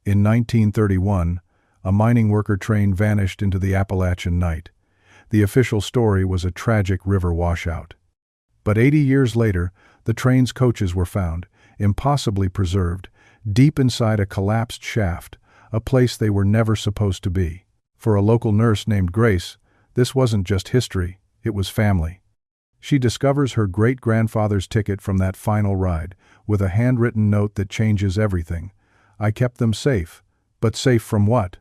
In 1931, a mining worker train vanished into the Appalachian night. The official story was a tragic river washout. But 80 years later, the train's coaches were found, impossibly preserved, deep inside a collapsed shaft, a place they were never supposed to be. For a local nurse named Grace, this wasn't just history, it was family. She discovers her great-grandfather's ticket from that final ride, with a handwritten note that changes everything. I kept them safe. But safe from what?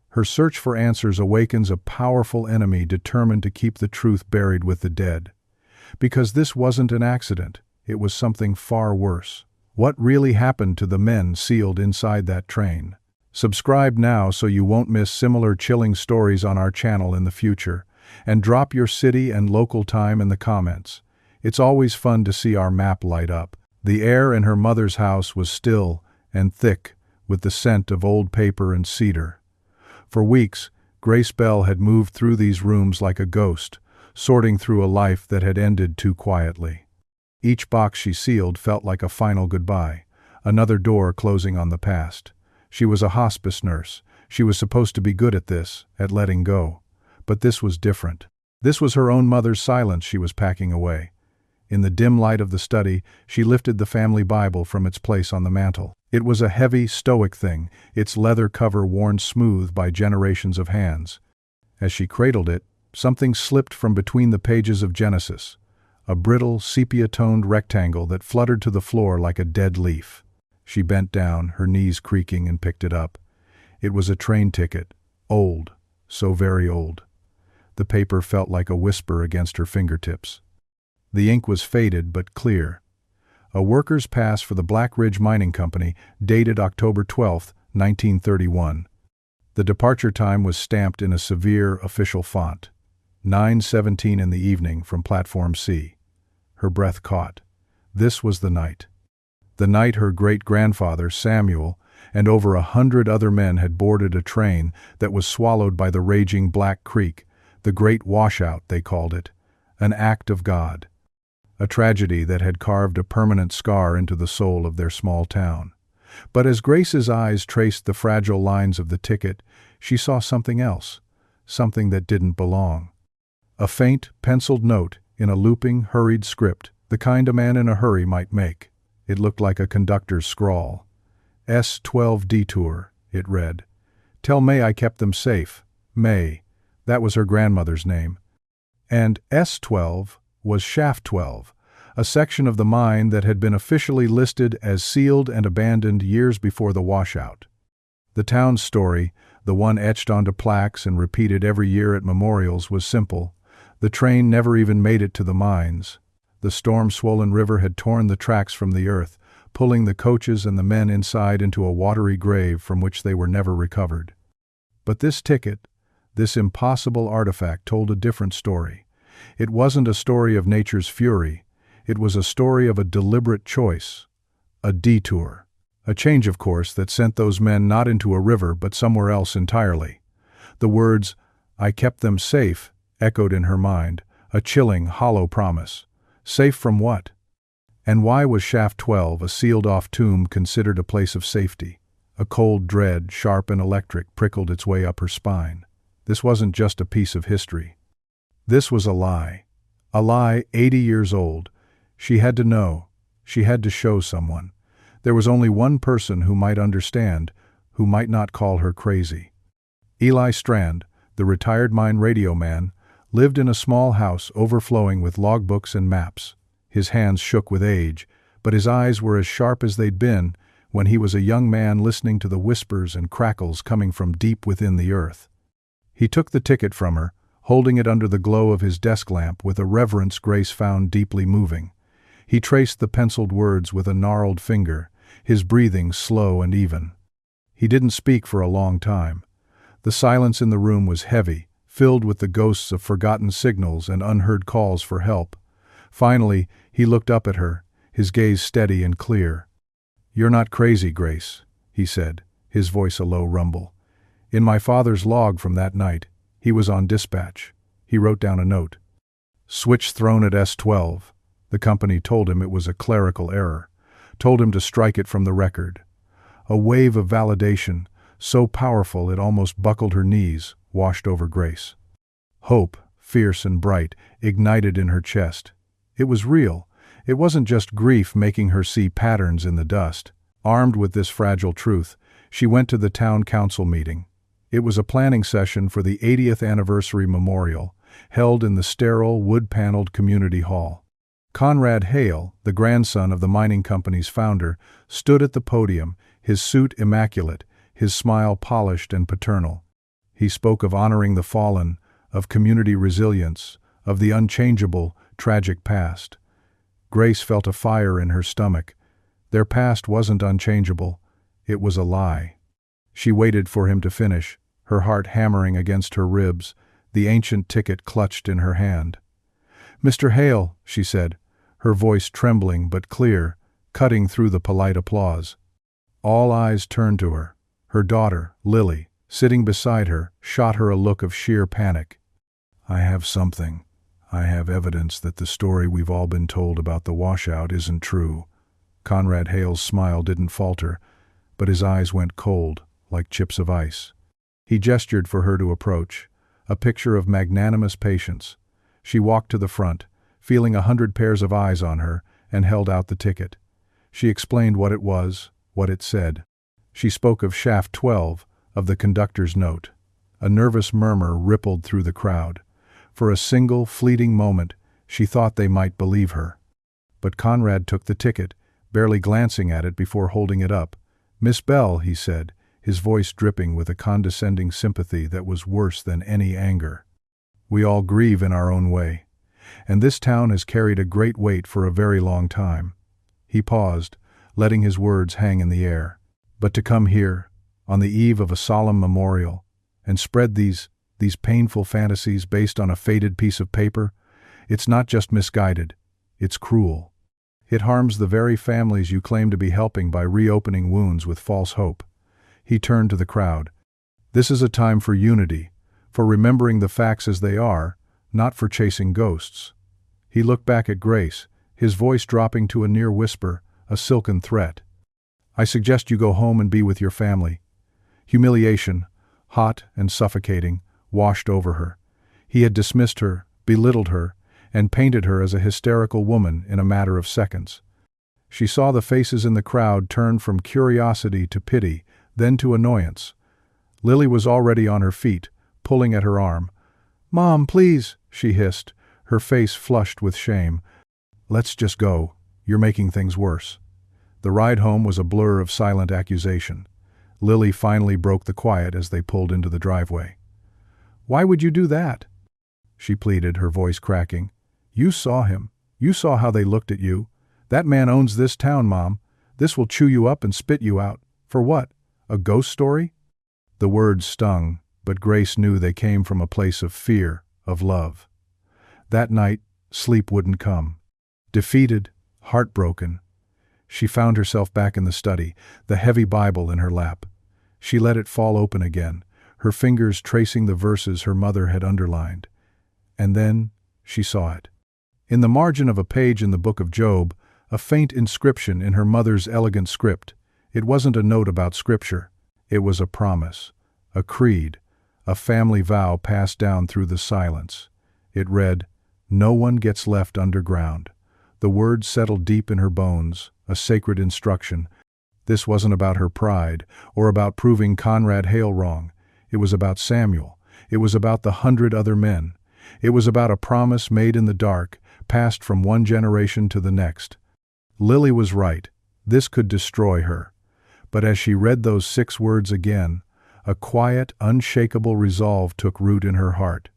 Her search for answers awakens a powerful enemy determined to keep the truth buried with the dead. Because this wasn't an accident, it was something far worse. What really happened to the men sealed inside that train? Subscribe now so you won't miss similar chilling stories on our channel in the future, and drop your city and local time in the comments. It's always fun to see our map light up. The air in her mother's house was still and thick with the scent of old paper and cedar. For weeks, Grace Bell had moved through these rooms like a ghost, sorting through a life that had ended too quietly. Each box she sealed felt like a final goodbye, another door closing on the past. She was a hospice nurse. She was supposed to be good at this, at letting go. But this was different. This was her own mother's silence she was packing away. In the dim light of the study, she lifted the family Bible from its place on the mantel. It was a heavy, stoic thing, its leather cover worn smooth by generations of hands. As she cradled it, something slipped from between the pages of Genesis, a brittle, sepia-toned rectangle that fluttered to the floor like a dead leaf. She bent down, her knees creaking, and picked it up. It was a train ticket, old, so very old. The paper felt like a whisper against her fingertips. The ink was faded but clear. A worker's pass for the Black Ridge Mining Company, dated October 12, 1931. The departure time was stamped in a severe official font. 9:17 in the evening from Platform C. Her breath caught. This was the night. The night her great-grandfather, Samuel, and over 100 other men had boarded a train that was swallowed by the raging Black Creek, the Great Washout, they called it, an act of God. A tragedy that had carved a permanent scar into the soul of their small town. But as Grace's eyes traced the fragile lines of the ticket, she saw something else, something that didn't belong. A faint, penciled note in a looping, hurried script, the kind a man in a hurry might make. It looked like a conductor's scrawl. S12 Detour, it read. Tell May I kept them safe. May. That was her grandmother's name. And S12 was Shaft 12, a section of the mine that had been officially listed as sealed and abandoned years before the washout. The town's story, the one etched onto plaques and repeated every year at memorials, was simple. The train never even made it to the mines. The storm-swollen river had torn the tracks from the earth, pulling the coaches and the men inside into a watery grave from which they were never recovered. But this ticket, this impossible artifact, told a different story. It wasn't a story of nature's fury. It was a story of a deliberate choice, a detour, a change of course that sent those men not into a river but somewhere else entirely. The words, "I kept them safe," echoed in her mind, a chilling, hollow promise. Safe from what? And why was Shaft 12, a sealed-off tomb, considered a place of safety? A cold dread, sharp and electric, prickled its way up her spine. This wasn't just a piece of history. This was a lie 80 years old. She had to know. She had to show someone. There was only one person who might understand, who might not call her crazy. Eli Strand, the retired mine radio man, lived in a small house overflowing with logbooks and maps. His hands shook with age, but his eyes were as sharp as they'd been when he was a young man listening to the whispers and crackles coming from deep within the earth. He took the ticket from her, holding it under the glow of his desk lamp with a reverence Grace found deeply moving. He traced the penciled words with a gnarled finger, his breathing slow and even. He didn't speak for a long time. The silence in the room was heavy, filled with the ghosts of forgotten signals and unheard calls for help. Finally, he looked up at her, his gaze steady and clear. "You're not crazy, Grace," he said, his voice a low rumble. "In my father's log from that night, he was on dispatch. He wrote down a note. Switch thrown at S12. The company told him it was a clerical error, told him to strike it from the record. A wave of validation, so powerful it almost buckled her knees, washed over Grace. Hope, fierce and bright, ignited in her chest. It was real. It wasn't just grief making her see patterns in the dust. Armed with this fragile truth, she went to the town council meeting. It was a planning session for the 80th anniversary memorial, held in the sterile, wood-paneled community hall. Conrad Hail, the grandson of the mining company's founder, stood at the podium, his suit immaculate, his smile polished and paternal. He spoke of honoring the fallen, of community resilience, of the unchangeable, tragic past. Grace felt a fire in her stomach. Their past wasn't unchangeable. It was a lie. She waited for him to finish, her heart hammering against her ribs, the ancient ticket clutched in her hand. "Mr. Hale," she said, her voice trembling but clear, cutting through the polite applause. All eyes turned to her. Her daughter, Lily, sitting beside her, shot her a look of sheer panic. "I have something. I have evidence that the story we've all been told about the washout isn't true." Conrad Hale's smile didn't falter, but his eyes went cold, like chips of ice. He gestured for her to approach, a picture of magnanimous patience. She walked to the front, feeling 100 pairs of eyes on her, and held out the ticket. She explained what it was, what it said. She spoke of Shaft 12, of the conductor's note. A nervous murmur rippled through the crowd. For a single, fleeting moment, she thought they might believe her. But Conrad took the ticket, barely glancing at it before holding it up. "Miss Bell," he said, his voice dripping with a condescending sympathy that was worse than any anger. "We all grieve in our own way, and this town has carried a great weight for a very long time." He paused, letting his words hang in the air. "But to come here, on the eve of a solemn memorial, and spread these painful fantasies based on a faded piece of paper, it's not just misguided, it's cruel. It harms the very families you claim to be helping by reopening wounds with false hope." He turned to the crowd. "This is a time for unity, for remembering the facts as they are, not for chasing ghosts." He looked back at Grace, his voice dropping to a near whisper, a silken threat. "I suggest you go home and be with your family." Humiliation, hot and suffocating, washed over her. He had dismissed her, belittled her, and painted her as a hysterical woman in a matter of seconds. She saw the faces in the crowd turn from curiosity to pity, then to annoyance. Lily was already on her feet, pulling at her arm. "Mom, please," she hissed, her face flushed with shame. "Let's just go. You're making things worse." The ride home was a blur of silent accusation. Lily finally broke the quiet as they pulled into the driveway. "Why would you do that?" she pleaded, her voice cracking. "You saw him. You saw how they looked at you. That man owns this town, Mom. This will chew you up and spit you out. For what? A ghost story?" The words stung, but Grace knew they came from a place of fear, of love. That night, sleep wouldn't come. Defeated, heartbroken, she found herself back in the study, the heavy Bible in her lap. She let it fall open again, her fingers tracing the verses her mother had underlined. And then she saw it. In the margin of a page in the book of Job, a faint inscription in her mother's elegant script. It wasn't a note about scripture. It was a promise, a creed, a family vow passed down through the silence. It read, "No one gets left underground." The words settled deep in her bones, a sacred instruction. This wasn't about her pride, or about proving Conrad Hail wrong. It was about Samuel. It was about the 100 other men. It was about a promise made in the dark, passed from one generation to the next. Lily was right. This could destroy her. But as she read those 6 words again, a quiet, unshakable resolve took root in her heart.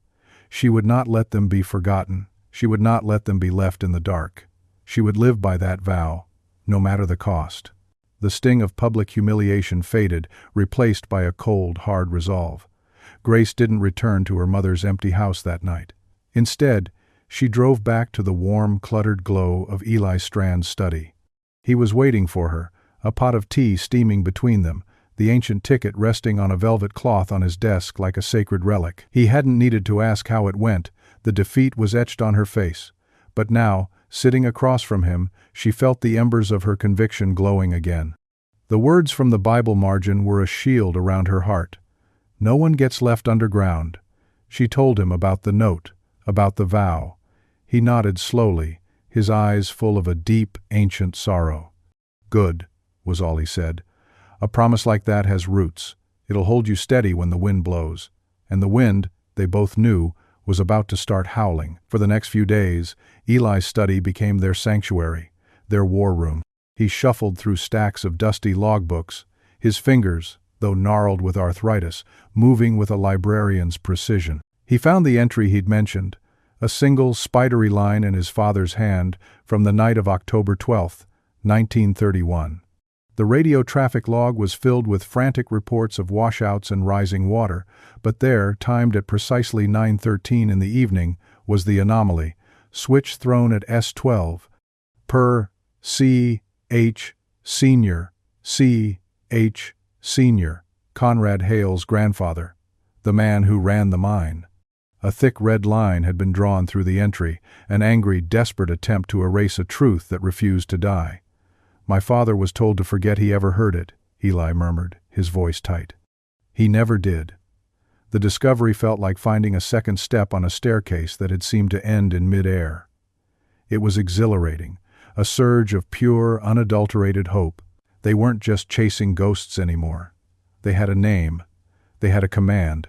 She would not let them be forgotten. She would not let them be left in the dark. She would live by that vow, no matter the cost. The sting of public humiliation faded, replaced by a cold, hard resolve. Grace didn't return to her mother's empty house that night. Instead, she drove back to the warm, cluttered glow of Eli Strand's study. He was waiting for her, a pot of tea steaming between them, the ancient ticket resting on a velvet cloth on his desk like a sacred relic. He hadn't needed to ask how it went, the defeat was etched on her face. But now, sitting across from him, she felt the embers of her conviction glowing again. The words from the Bible margin were a shield around her heart. No one gets left underground. She told him about the note, about the vow. He nodded slowly, his eyes full of a deep, ancient sorrow. "Good," was all he said. "A promise like that has roots. It'll hold you steady when the wind blows." And the wind, they both knew, was about to start howling. For the next few days, Eli's study became their sanctuary, their war room. He shuffled through stacks of dusty logbooks, his fingers, though gnarled with arthritis, moving with a librarian's precision. He found the entry he'd mentioned, a single, spidery line in his father's hand from the night of October 12, 1931. The radio traffic log was filled with frantic reports of washouts and rising water, but there, timed at precisely 9:13 in the evening, was the anomaly, switch thrown at S12. Per C.H. Sr., C.H. Sr., Conrad Hail's grandfather, the man who ran the mine. A thick red line had been drawn through the entry, an angry, desperate attempt to erase a truth that refused to die. "My father was told to forget he ever heard it," Eli murmured, his voice tight. He never did. The discovery felt like finding a second step on a staircase that had seemed to end in mid-air. It was exhilarating, a surge of pure, unadulterated hope. They weren't just chasing ghosts anymore. They had a name. They had a command.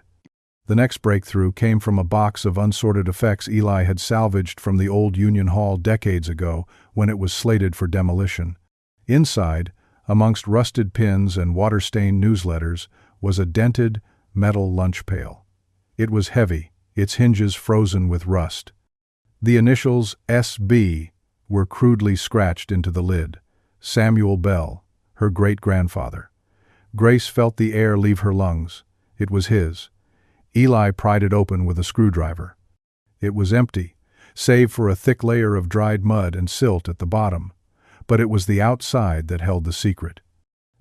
The next breakthrough came from a box of unsorted effects Eli had salvaged from the old Union Hall decades ago when it was slated for demolition. Inside, amongst rusted pins and water-stained newsletters, was a dented, metal lunch pail. It was heavy, its hinges frozen with rust. The initials S.B. were crudely scratched into the lid. Samuel Bell, her great-grandfather. Grace felt the air leave her lungs. It was his. Eli pried it open with a screwdriver. It was empty, save for a thick layer of dried mud and silt at the bottom. But it was the outside that held the secret.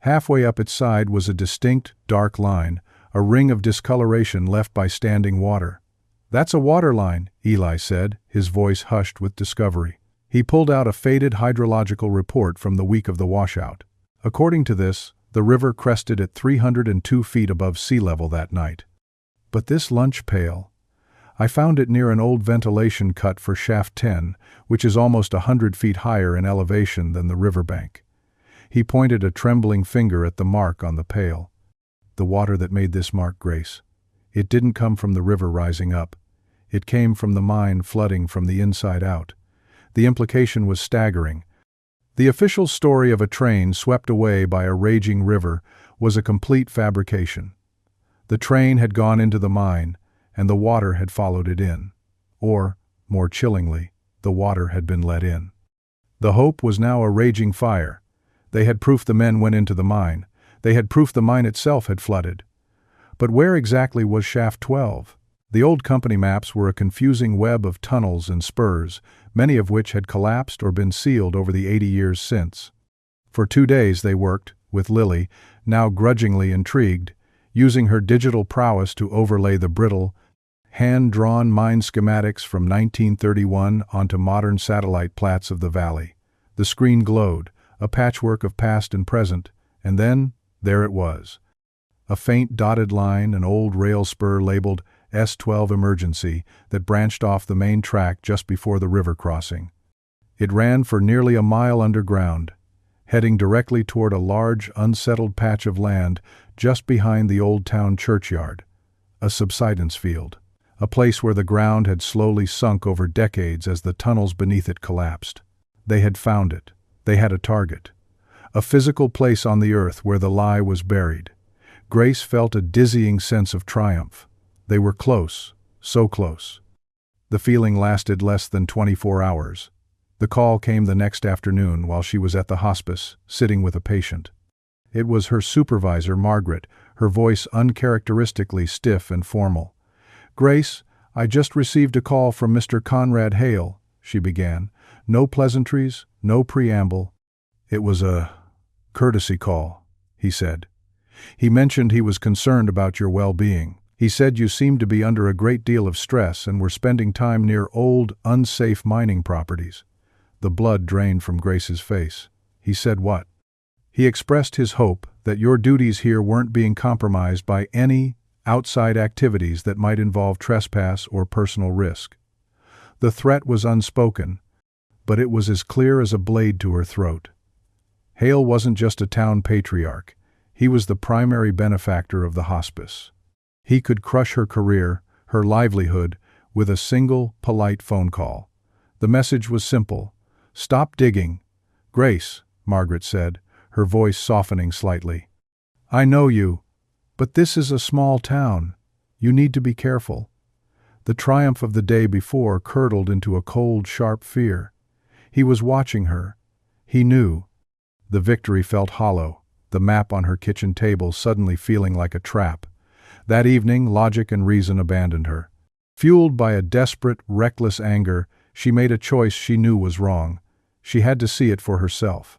Halfway up its side was a distinct, dark line, a ring of discoloration left by standing water. "That's a water line," Eli said, his voice hushed with discovery. He pulled out a faded hydrological report from the week of the washout. According to this, the river crested at 302 feet above sea level that night. But this lunch pail, I found it near an old ventilation cut for Shaft 10, which is almost 100 feet higher in elevation than the riverbank. He pointed a trembling finger at the mark on the pail. The water that made this mark, Grace. It didn't come from the river rising up. It came from the mine flooding from the inside out. The implication was staggering. The official story of a train swept away by a raging river was a complete fabrication. The train had gone into the mine, and the water had followed it in. Or, more chillingly, the water had been let in. The hope was now a raging fire. They had proof the men went into the mine. They had proof the mine itself had flooded. But where exactly was Shaft 12? The old company maps were a confusing web of tunnels and spurs, many of which had collapsed or been sealed over the 80 years since. For 2 days they worked, with Lily, now grudgingly intrigued, using her digital prowess to overlay the brittle, hand-drawn mine schematics from 1931 onto modern satellite plats of the valley. The screen glowed, a patchwork of past and present, and then, there it was. A faint dotted line, an old rail spur labeled S12 Emergency that branched off the main track just before the river crossing. It ran for nearly a mile underground, heading directly toward a large, unsettled patch of land just behind the old town churchyard, a subsidence field, a place where the ground had slowly sunk over decades as the tunnels beneath it collapsed. They had found it. They had a target. A physical place on the earth where the lie was buried. Grace felt a dizzying sense of triumph. They were close, so close. The feeling lasted less than 24 hours. The call came the next afternoon while she was at the hospice, sitting with a patient. It was her supervisor, Margaret, her voice uncharacteristically stiff and formal. "Grace, I just received a call from Mr. Conrad Hail," she began. "No pleasantries, no preamble." "It was a courtesy call," he said. "He mentioned he was concerned about your well-being. He said you seemed to be under a great deal of stress and were spending time near old, unsafe mining properties." The blood drained from Grace's face. "He said what?" He expressed his hope that your duties here weren't being compromised by any outside activities that might involve trespass or personal risk. The threat was unspoken, but it was as clear as a blade to her throat. Hale wasn't just a town patriarch. He was the primary benefactor of the hospice. He could crush her career, her livelihood, with a single, polite phone call. The message was simple. "Stop digging." "Grace," Margaret said, her voice softening slightly. "I know you, but this is a small town. You need to be careful." The triumph of the day before curdled into a cold, sharp fear. He was watching her. He knew. The victory felt hollow, the map on her kitchen table suddenly feeling like a trap. That evening, logic and reason abandoned her. Fueled by a desperate, reckless anger, she made a choice she knew was wrong. She had to see it for herself.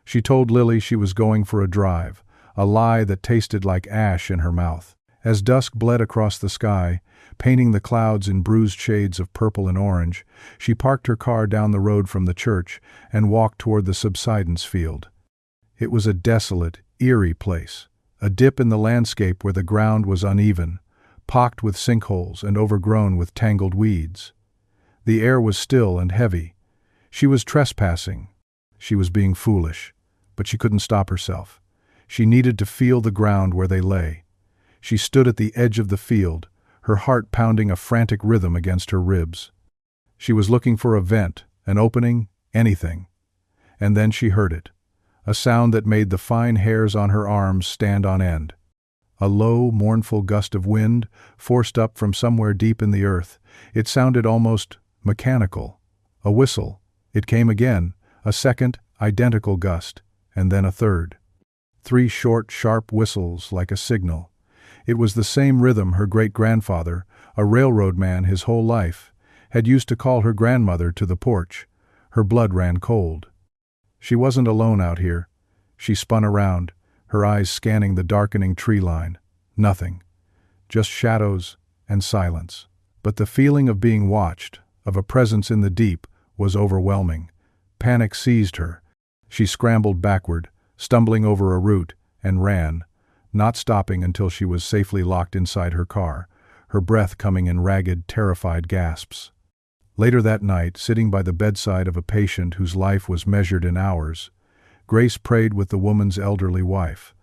She told Lily she was going for a drive, a lie that tasted like ash in her mouth. As dusk bled across the sky, painting the clouds in bruised shades of purple and orange, she parked her car down the road from the church and walked toward the subsidence field. It was a desolate, eerie place, a dip in the landscape where the ground was uneven, pocked with sinkholes and overgrown with tangled weeds. The air was still and heavy. She was trespassing. She was being foolish, but she couldn't stop herself. She needed to feel the ground where they lay. She stood at the edge of the field, her heart pounding a frantic rhythm against her ribs. She was looking for a vent, an opening, anything. And then she heard it. A sound that made the fine hairs on her arms stand on end. A low, mournful gust of wind, forced up from somewhere deep in the earth. It sounded almost mechanical. A whistle. It came again, a second, identical gust, and then a third. 3 short, sharp whistles like a signal. It was the same rhythm her great-grandfather, a railroad man his whole life, had used to call her grandmother to the porch. Her blood ran cold. She wasn't alone out here. She spun around, her eyes scanning the darkening tree line. Nothing. Just shadows and silence. But the feeling of being watched, of a presence in the deep, was overwhelming. Panic seized her. She scrambled backward, stumbling over a root, and ran, not stopping until she was safely locked inside her car, her breath coming in ragged, terrified gasps. Later that night, sitting by the bedside of a patient whose life was measured in hours, Grace prayed with the woman's elderly wife.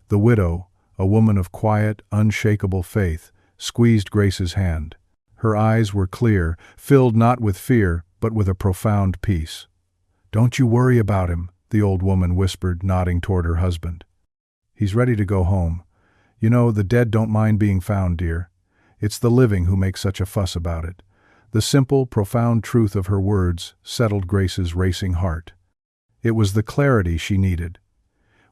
The widow, a woman of quiet, unshakable faith, squeezed Grace's hand. Her eyes were clear, filled not with fear, but with a profound peace. "Don't you worry about him," the old woman whispered, nodding toward her husband. "He's ready to go home. You know, the dead don't mind being found, dear. It's the living who make such a fuss about it." The simple, profound truth of her words settled Grace's racing heart. It was the clarity she needed.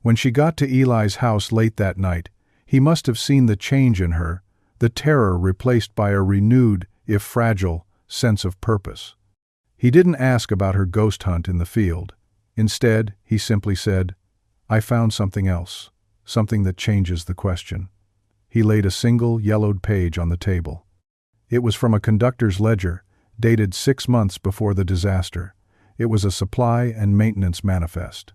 When she got to Eli's house late that night, he must have seen the change in her, the terror replaced by a renewed, if fragile, sense of purpose. He didn't ask about her ghost hunt in the field. Instead, he simply said, "I found something else, something that changes the question." He laid a single, yellowed page on the table. It was from a conductor's ledger, dated 6 months before the disaster. It was a supply and maintenance manifest.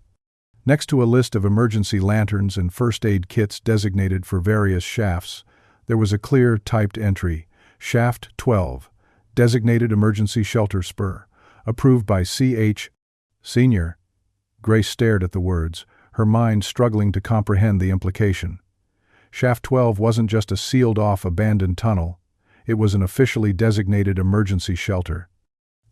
Next to a list of emergency lanterns and first aid kits designated for various shafts, there was a clear, typed entry, Shaft 12, Designated Emergency Shelter Spur, approved by C.H. Sr. Grace stared at the words, her mind struggling to comprehend the implication. Shaft 12 wasn't just a sealed-off abandoned tunnel. It was an officially designated emergency shelter.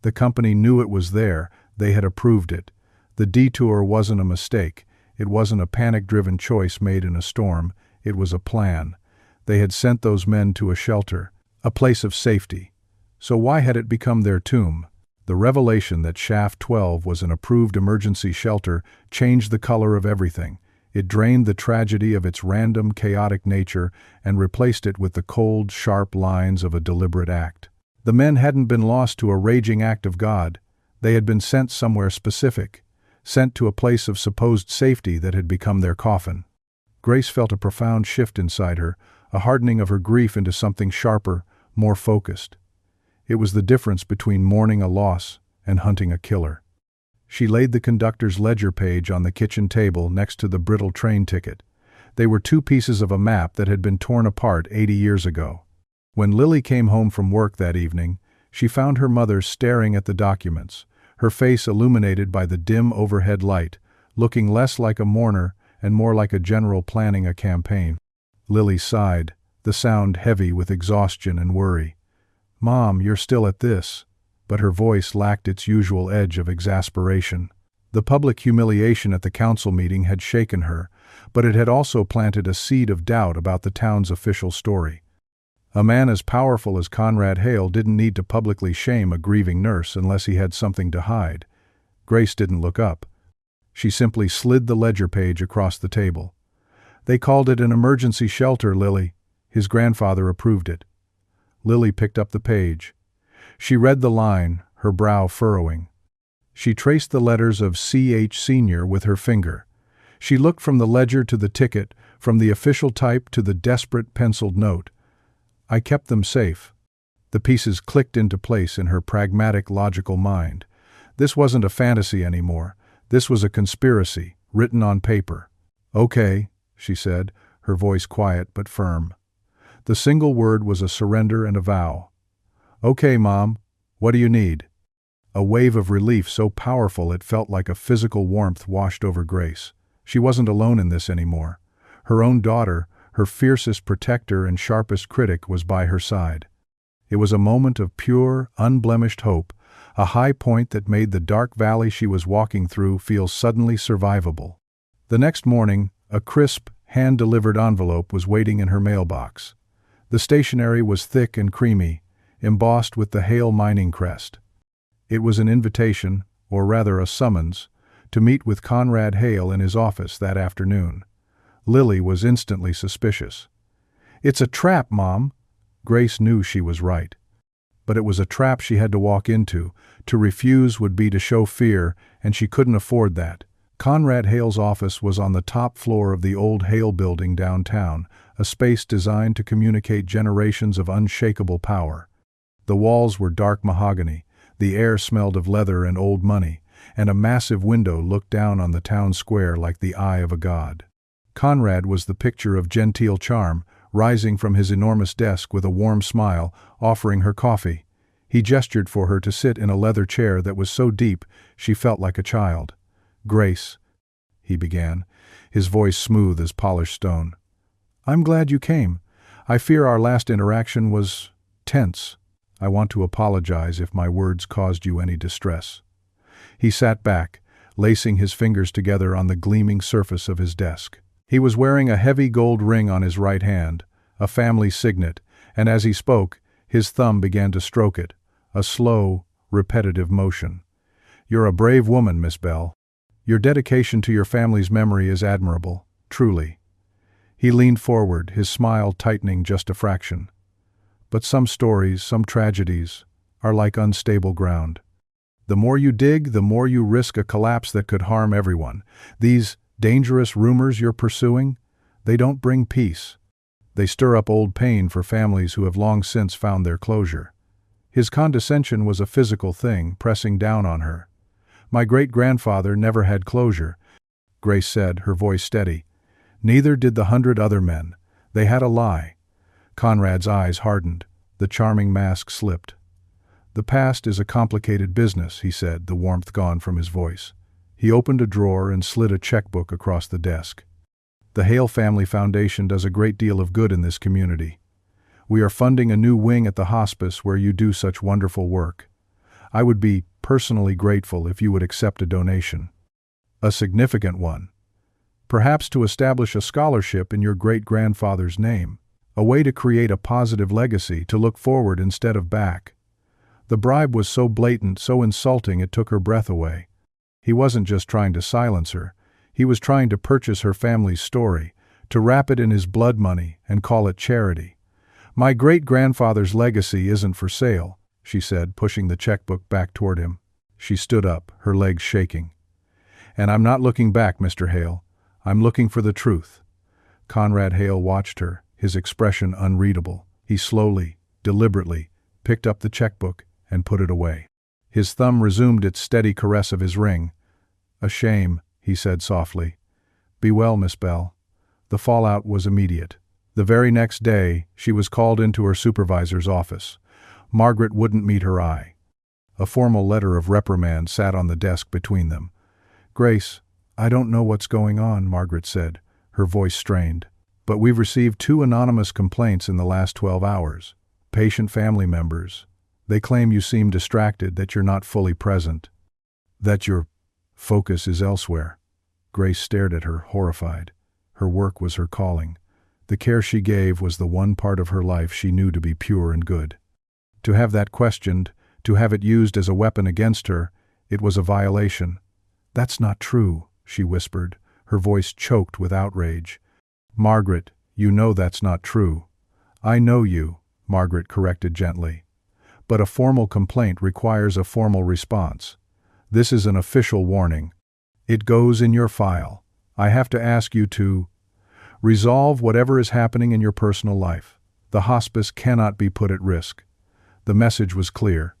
The company knew it was there. They had approved it. The detour wasn't a mistake. It wasn't a panic-driven choice made in a storm. It was a plan. They had sent those men to a shelter, a place of safety. So why had it become their tomb? The revelation that Shaft 12 was an approved emergency shelter changed the color of everything. It drained the tragedy of its random, chaotic nature and replaced it with the cold, sharp lines of a deliberate act. The men hadn't been lost to a raging act of God. They had been sent somewhere specific, sent to a place of supposed safety that had become their coffin. Grace felt a profound shift inside her, a hardening of her grief into something sharper, more focused. It was the difference between mourning a loss and hunting a killer. She laid the conductor's ledger page on the kitchen table next to the brittle train ticket. They were two pieces of a map that had been torn apart 80 years ago. When Lily came home from work that evening, she found her mother staring at the documents, her face illuminated by the dim overhead light, looking less like a mourner and more like a general planning a campaign. Lily sighed, the sound heavy with exhaustion and worry. "Mom, you're still at this." But her voice lacked its usual edge of exasperation. The public humiliation at the council meeting had shaken her, but it had also planted a seed of doubt about the town's official story. A man as powerful as Conrad Hail didn't need to publicly shame a grieving nurse unless he had something to hide. Grace didn't look up. She simply slid the ledger page across the table. "They called it an emergency shelter, Lily. His grandfather approved it." Lily picked up the page. She read the line, her brow furrowing. She traced the letters of C.H. Sr. with her finger. She looked from the ledger to the ticket, from the official type to the desperate penciled note. "I kept them safe." The pieces clicked into place in her pragmatic, logical mind. This wasn't a fantasy anymore. This was a conspiracy, written on paper. "Okay," she said, her voice quiet but firm. The single word was a surrender and a vow. "Okay, Mom. What do you need?" A wave of relief so powerful it felt like a physical warmth washed over Grace. She wasn't alone in this anymore. Her own daughter, her fiercest protector and sharpest critic, was by her side. It was a moment of pure, unblemished hope, a high point that made the dark valley she was walking through feel suddenly survivable. The next morning, a crisp, hand-delivered envelope was waiting in her mailbox. The stationery was thick and creamy, embossed with the Hail mining crest. It was an invitation, or rather a summons, to meet with Conrad Hail in his office that afternoon. Lily was instantly suspicious. "It's a trap, Mom." Grace knew she was right. But it was a trap she had to walk into. To refuse would be to show fear, and she couldn't afford that. Conrad Hail's office was on the top floor of the old Hail building downtown, a space designed to communicate generations of unshakable power. The walls were dark mahogany, the air smelled of leather and old money, and a massive window looked down on the town square like the eye of a god. Conrad was the picture of genteel charm, rising from his enormous desk with a warm smile, offering her coffee. He gestured for her to sit in a leather chair that was so deep she felt like a child. "Grace," he began, his voice smooth as polished stone. "I'm glad you came. I fear our last interaction was tense. I want to apologize if my words caused you any distress." He sat back, lacing his fingers together on the gleaming surface of his desk. He was wearing a heavy gold ring on his right hand, a family signet, and as he spoke, his thumb began to stroke it, a slow, repetitive motion. "You're a brave woman, Miss Bell. Your dedication to your family's memory is admirable, truly." He leaned forward, his smile tightening just a fraction. "But some stories, some tragedies, are like unstable ground. The more you dig, the more you risk a collapse that could harm everyone. These dangerous rumors you're pursuing, they don't bring peace. They stir up old pain for families who have long since found their closure." His condescension was a physical thing, pressing down on her. "My great-grandfather never had closure," Grace said, her voice steady. "Neither did the 100 other men. They had a lie." Conrad's eyes hardened. The charming mask slipped. "The past is a complicated business," he said, the warmth gone from his voice. He opened a drawer and slid a checkbook across the desk. "The Hail Family Foundation does a great deal of good in this community. We are funding a new wing at the hospice where you do such wonderful work. I would be personally grateful if you would accept a donation. A significant one. Perhaps to establish a scholarship in your great-grandfather's name. A way to create a positive legacy, to look forward instead of back." The bribe was so blatant, so insulting, it took her breath away. He wasn't just trying to silence her. He was trying to purchase her family's story, to wrap it in his blood money and call it charity. "My great-grandfather's legacy isn't for sale," she said, pushing the checkbook back toward him. She stood up, her legs shaking. "And I'm not looking back, Mr. Hail. I'm looking for the truth." Conrad Hail watched her, his expression unreadable. He slowly, deliberately, picked up the checkbook and put it away. His thumb resumed its steady caress of his ring, "A shame," he said softly. "Be well, Miss Bell." The fallout was immediate. The very next day, she was called into her supervisor's office. Margaret wouldn't meet her eye. A formal letter of reprimand sat on the desk between them. "Grace, I don't know what's going on," Margaret said, her voice strained. "But we've received 2 anonymous complaints in the last 12 hours. Patient family members. They claim you seem distracted, that you're not fully present, that your focus is elsewhere." Grace stared at her, horrified. Her work was her calling. The care she gave was the one part of her life she knew to be pure and good. To have that questioned, to have it used as a weapon against her, it was a violation. "That's not true," she whispered, her voice choked with outrage. "Margaret, you know that's not true." "I know you," Margaret corrected gently. "But a formal complaint requires a formal response. This is an official warning. It goes in your file. I have to ask you to resolve whatever is happening in your personal life. The hospice cannot be put at risk." The message was clear.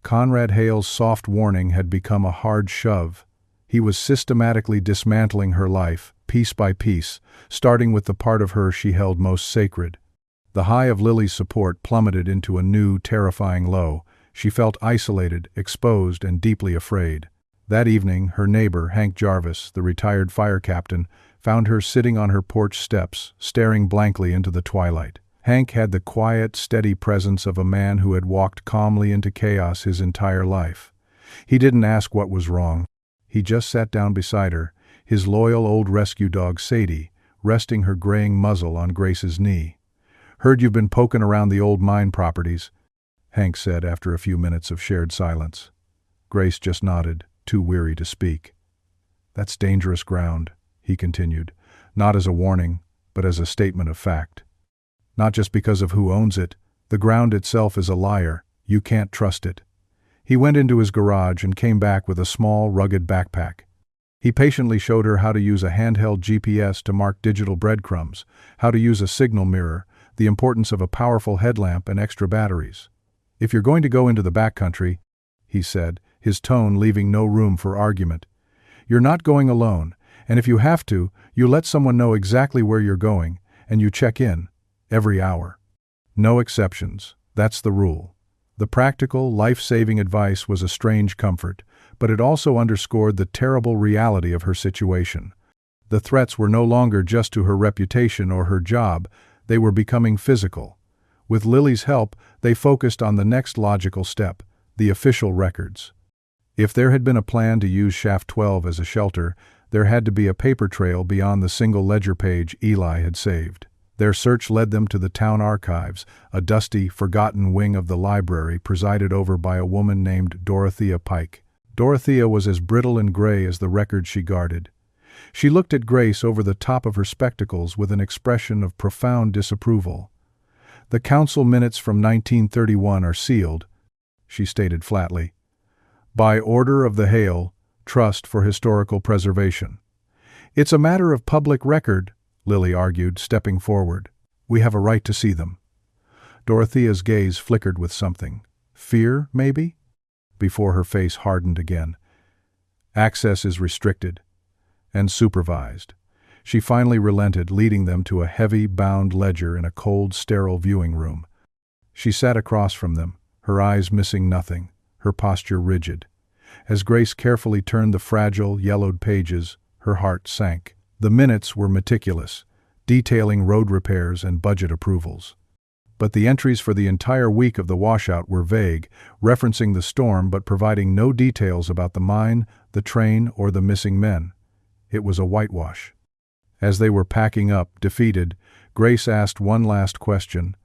Conrad Hail's soft warning had become a hard shove. He was systematically dismantling her life, piece by piece, starting with the part of her she held most sacred. The high of Lily's support plummeted into a new, terrifying low. She felt isolated, exposed, and deeply afraid. That evening, her neighbor, Hank Jarvis, the retired fire captain, found her sitting on her porch steps, staring blankly into the twilight. Hank had the quiet, steady presence of a man who had walked calmly into chaos his entire life. He didn't ask what was wrong. He just sat down beside her, his loyal old rescue dog Sadie, resting her graying muzzle on Grace's knee. "Heard you've been poking around the old mine properties," Hank said after a few minutes of shared silence. Grace just nodded, too weary to speak. "That's dangerous ground," he continued, "not as a warning, but as a statement of fact. Not just because of who owns it. The ground itself is a liar. You can't trust it." He went into his garage and came back with a small, rugged backpack. He patiently showed her how to use a handheld GPS to mark digital breadcrumbs, how to use a signal mirror, the importance of a powerful headlamp and extra batteries. "If you're going to go into the backcountry," he said, his tone leaving no room for argument, "you're not going alone, and if you have to, you let someone know exactly where you're going, and you check in every hour. No exceptions. That's the rule." The practical, life-saving advice was a strange comfort, but it also underscored the terrible reality of her situation. The threats were no longer just to her reputation or her job, they were becoming physical. With Lily's help, they focused on the next logical step, the official records. If there had been a plan to use Shaft 12 as a shelter, there had to be a paper trail beyond the single ledger page Eli had saved. Their search led them to the town archives, a dusty, forgotten wing of the library presided over by a woman named Dorothea Pike. Dorothea was as brittle and gray as the records she guarded. She looked at Grace over the top of her spectacles with an expression of profound disapproval. "The council minutes from 1931 are sealed," she stated flatly. "By order of the Hail Trust for Historical Preservation." "It's a matter of public record," Lily argued, stepping forward. "We have a right to see them." Dorothea's gaze flickered with something. Fear, maybe? Before her face hardened again. "Access is restricted and supervised." She finally relented, leading them to a heavy, bound ledger in a cold, sterile viewing room. She sat across from them, her eyes missing nothing, her posture rigid. As Grace carefully turned the fragile, yellowed pages, her heart sank. The minutes were meticulous, detailing road repairs and budget approvals. But the entries for the entire week of the washout were vague, referencing the storm but providing no details about the mine, the train, or the missing men. It was a whitewash. As they were packing up, defeated, Grace asked one last question.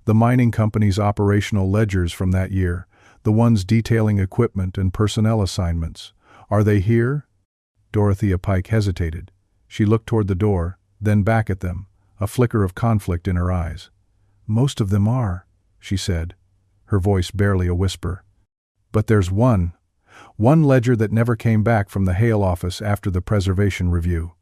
The mining company's operational ledgers from that year, the ones detailing equipment and personnel assignments, are they here? Dorothea Pike hesitated. She looked toward the door, then back at them, a flicker of conflict in her eyes. "Most of them are," she said, her voice barely a whisper. "But there's one ledger that never came back from the Hale office after the preservation review."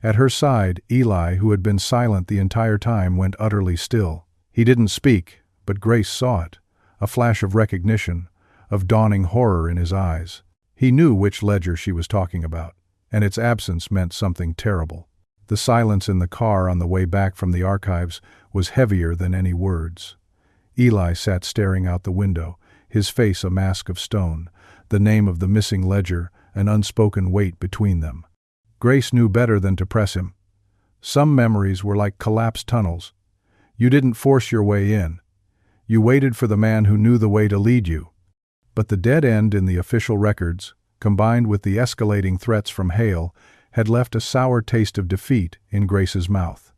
At her side, Eli, who had been silent the entire time, went utterly still. He didn't speak, but Grace saw it, a flash of recognition, of dawning horror in his eyes. He knew which ledger she was talking about, and its absence meant something terrible. The silence in the car on the way back from the archives was heavier than any words. Eli sat staring out the window, his face a mask of stone, the name of the missing ledger an unspoken weight between them. Grace knew better than to press him. Some memories were like collapsed tunnels. You didn't force your way in. You waited for the man who knew the way to lead you. But the dead end in the official records, combined with the escalating threats from Hail, had left a sour taste of defeat in Grace's mouth.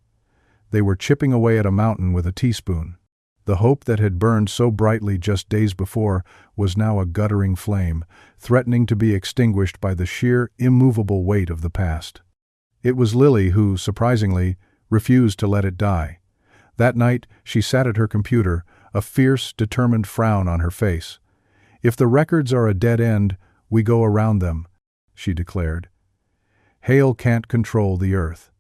They were chipping away at a mountain with a teaspoon. The hope that had burned so brightly just days before was now a guttering flame, threatening to be extinguished by the sheer, immovable weight of the past. It was Lily who, surprisingly, refused to let it die. That night, she sat at her computer, a fierce, determined frown on her face. "If the records are a dead end, we go around them," she declared. Hail can't control the earth.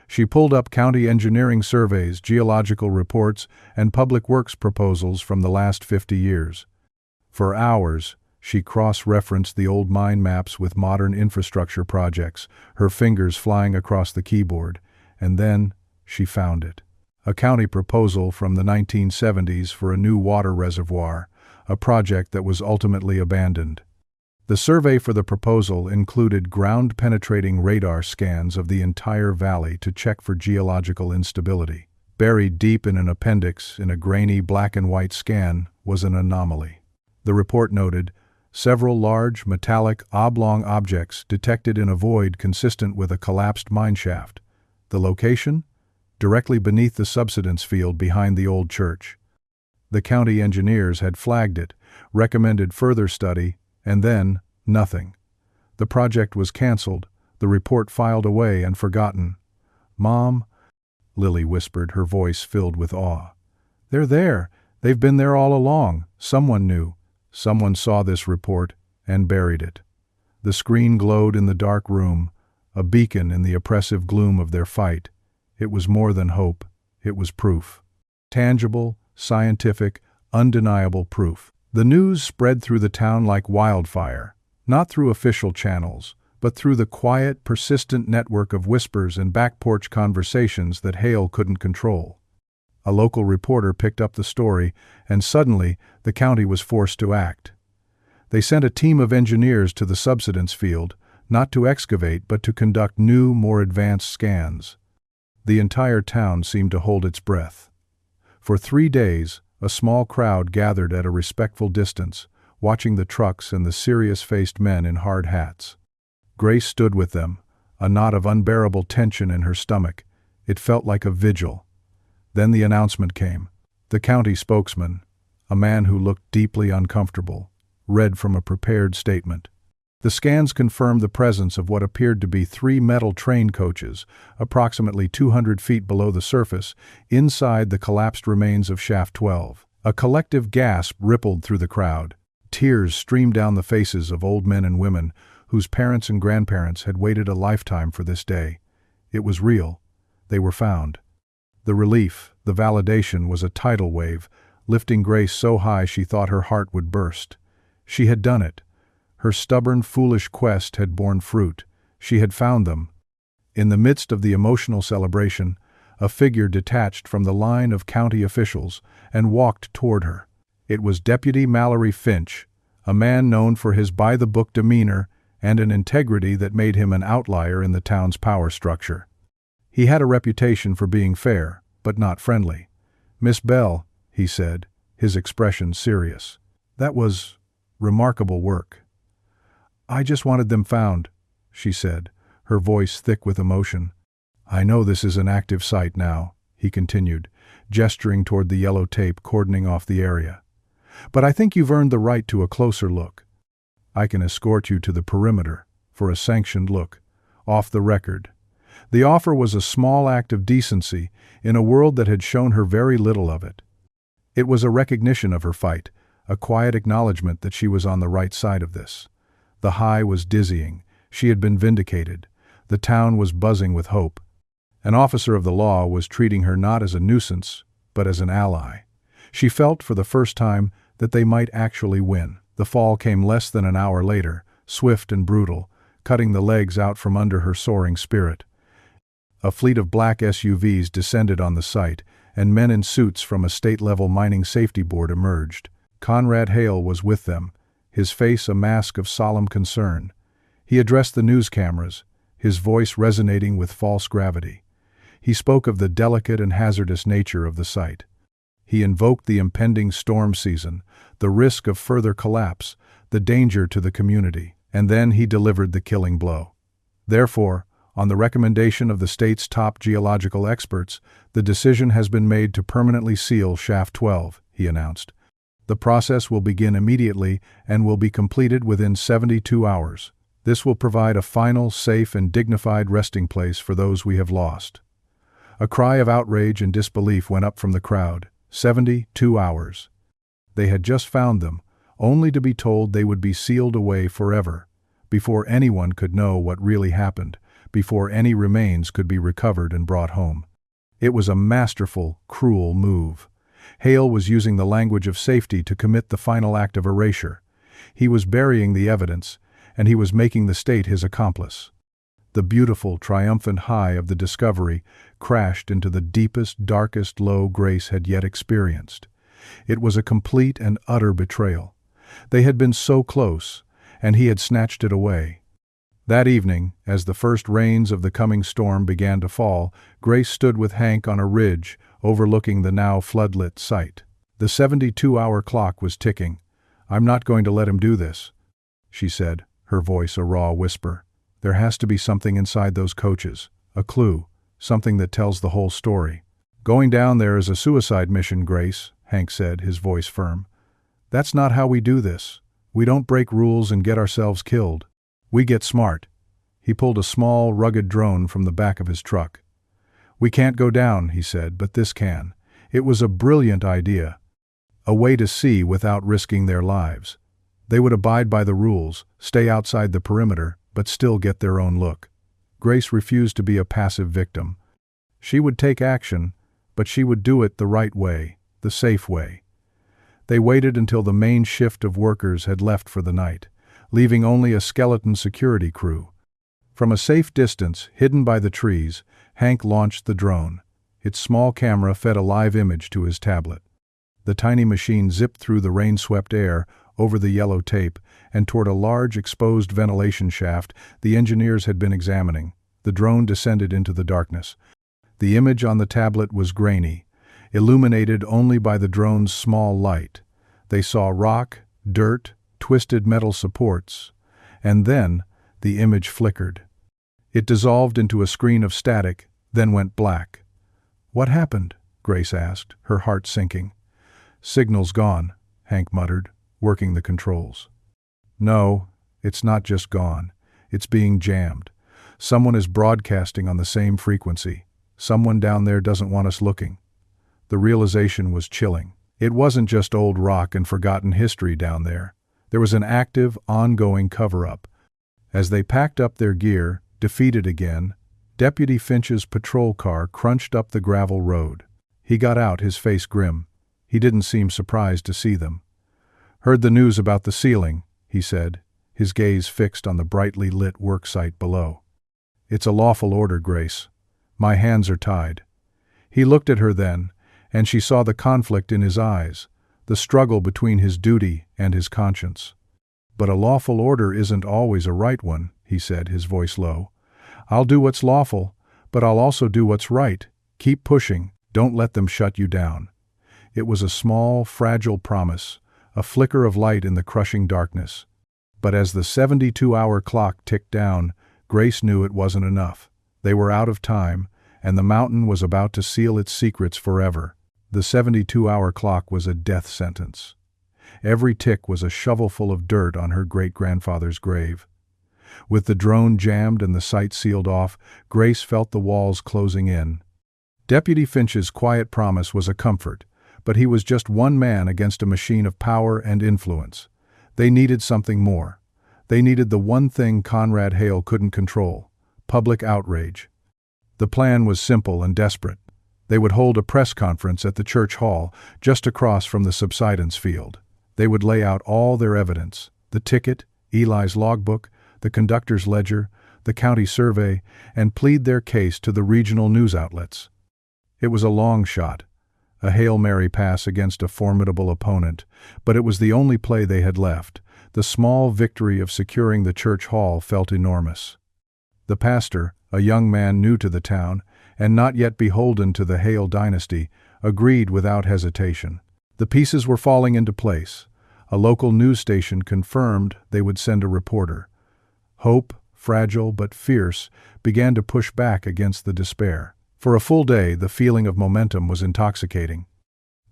She pulled up county engineering surveys, geological reports, and public works proposals from the last 50 years. For hours, she cross-referenced the old mine maps with modern infrastructure projects, her fingers flying across the keyboard, and then she found it. A county proposal from the 1970s for a new water reservoir, a project that was ultimately abandoned. The survey for the proposal included ground-penetrating radar scans of the entire valley to check for geological instability. Buried deep in an appendix in a grainy black-and-white scan was an anomaly. The report noted, several large, metallic, oblong objects detected in a void consistent with a collapsed mine shaft. The location? Directly beneath the subsidence field behind the old church. The county engineers had flagged it, recommended further study, and then, nothing. The project was canceled, the report filed away and forgotten. "Mom," Lily whispered, her voice filled with awe. "They're there. They've been there all along. Someone knew. Someone saw this report and buried it." The screen glowed in the dark room, a beacon in the oppressive gloom of their fight. It was more than hope. It was proof. Tangible, scientific, undeniable proof. The news spread through the town like wildfire, not through official channels, but through the quiet, persistent network of whispers and back porch conversations that Hail couldn't control. A local reporter picked up the story, and suddenly the county was forced to act. They sent a team of engineers to the subsidence field, not to excavate but to conduct new, more advanced scans. The entire town seemed to hold its breath. For 3 days, a small crowd gathered at a respectful distance, watching the trucks and the serious-faced men in hard hats. Grace stood with them, a knot of unbearable tension in her stomach. It felt like a vigil. Then the announcement came. The county spokesman, a man who looked deeply uncomfortable, read from a prepared statement. The scans confirmed the presence of what appeared to be 3 metal train coaches, approximately 200 feet below the surface, inside the collapsed remains of Shaft 12. A collective gasp rippled through the crowd. Tears streamed down the faces of old men and women whose parents and grandparents had waited a lifetime for this day. It was real. They were found. The relief, the validation was a tidal wave, lifting Grace so high she thought her heart would burst. She had done it. Her stubborn, foolish quest had borne fruit. She had found them. In the midst of the emotional celebration, a figure detached from the line of county officials and walked toward her. It was Deputy Mallory Finch, a man known for his by-the-book demeanor and an integrity that made him an outlier in the town's power structure. He had a reputation for being fair, but not friendly. "Miss Bell," he said, his expression serious. "That was remarkable work." "I just wanted them found," she said, her voice thick with emotion. "I know this is an active site now," he continued, gesturing toward the yellow tape cordoning off the area. "But I think you've earned the right to a closer look. I can escort you to the perimeter for a sanctioned look, off the record." The offer was a small act of decency in a world that had shown her very little of it. It was a recognition of her fight, a quiet acknowledgement that she was on the right side of this. The high was dizzying. She had been vindicated. The town was buzzing with hope. An officer of the law was treating her not as a nuisance, but as an ally. She felt for the first time that they might actually win. The fall came less than an hour later, swift and brutal, cutting the legs out from under her soaring spirit. A fleet of black SUVs descended on the site, and men in suits from a state-level mining safety board emerged. Conrad Hail was with them, his face a mask of solemn concern. He addressed the news cameras, his voice resonating with false gravity. He spoke of the delicate and hazardous nature of the site. He invoked the impending storm season, the risk of further collapse, the danger to the community, and then he delivered the killing blow. Therefore, on the recommendation of the state's top geological experts, the decision has been made to permanently seal Shaft 12, he announced. The process will begin immediately and will be completed within 72 hours. This will provide a final, safe, and dignified resting place for those we have lost. A cry of outrage and disbelief went up from the crowd. 72 hours. They had just found them, only to be told they would be sealed away forever, before anyone could know what really happened, before any remains could be recovered and brought home. It was a masterful, cruel move. Hail was using the language of safety to commit the final act of erasure. He was burying the evidence, and he was making the state his accomplice. The beautiful, triumphant high of the discovery crashed into the deepest, darkest low Grace had yet experienced. It was a complete and utter betrayal. They had been so close, and he had snatched it away. That evening, as the first rains of the coming storm began to fall, Grace stood with Hank on a ridge overlooking the now floodlit site. The 72-hour clock was ticking. "I'm not going to let him do this," she said, her voice a raw whisper. "There has to be something inside those coaches, a clue, something that tells the whole story." "Going down there is a suicide mission, Grace," Hank said, his voice firm. "That's not how we do this. We don't break rules and get ourselves killed. We get smart." He pulled a small, rugged drone from the back of his truck. "We can't go down," he said, "but this can." It was a brilliant idea. A way to see without risking their lives. They would abide by the rules, stay outside the perimeter, but still get their own look. Grace refused to be a passive victim. She would take action, but she would do it the right way, the safe way. They waited until the main shift of workers had left for the night, leaving only a skeleton security crew. From a safe distance, hidden by the trees, Hank launched the drone. Its small camera fed a live image to his tablet. The tiny machine zipped through the rain-swept air, over the yellow tape, and toward a large exposed ventilation shaft the engineers had been examining. The drone descended into the darkness. The image on the tablet was grainy, illuminated only by the drone's small light. They saw rock, dirt, twisted metal supports, and then the image flickered. It dissolved into a screen of static, then went black. "What happened?" Grace asked, her heart sinking. "Signal's gone," Hank muttered, working the controls. "No, it's not just gone. It's being jammed. Someone is broadcasting on the same frequency. Someone down there doesn't want us looking." The realization was chilling. It wasn't just old rock and forgotten history down there. There was an active, ongoing cover-up. As they packed up their gear, defeated again, Deputy Finch's patrol car crunched up the gravel road. He got out, his face grim. He didn't seem surprised to see them. "Heard the news about the sealing," he said, his gaze fixed on the brightly lit work site below. "It's a lawful order, Grace. My hands are tied." He looked at her then, and she saw the conflict in his eyes, the struggle between his duty and his conscience. "But a lawful order isn't always a right one," he said, his voice low. "I'll do what's lawful, but I'll also do what's right. Keep pushing. Don't let them shut you down." It was a small, fragile promise, a flicker of light in the crushing darkness. But as the 72-hour clock ticked down, Grace knew it wasn't enough. They were out of time, and the mountain was about to seal its secrets forever. The 72-hour clock was a death sentence. Every tick was a shovelful of dirt on her great-grandfather's grave. With the drone jammed and the site sealed off, Grace felt the walls closing in. Deputy Finch's quiet promise was a comfort, but he was just one man against a machine of power and influence. They needed something more. They needed the one thing Conrad Hail couldn't control: public outrage. The plan was simple and desperate. They would hold a press conference at the church hall, just across from the subsidence field. They would lay out all their evidence: the ticket, Eli's logbook, the conductor's ledger, the county survey, and plead their case to the regional news outlets. It was a long shot, a Hail Mary pass against a formidable opponent, but it was the only play they had left. The small victory of securing the church hall felt enormous. The pastor, a young man new to the town, and not yet beholden to the Hail dynasty, agreed without hesitation. The pieces were falling into place. A local news station confirmed they would send a reporter. Hope, fragile but fierce, began to push back against the despair. For a full day, the feeling of momentum was intoxicating.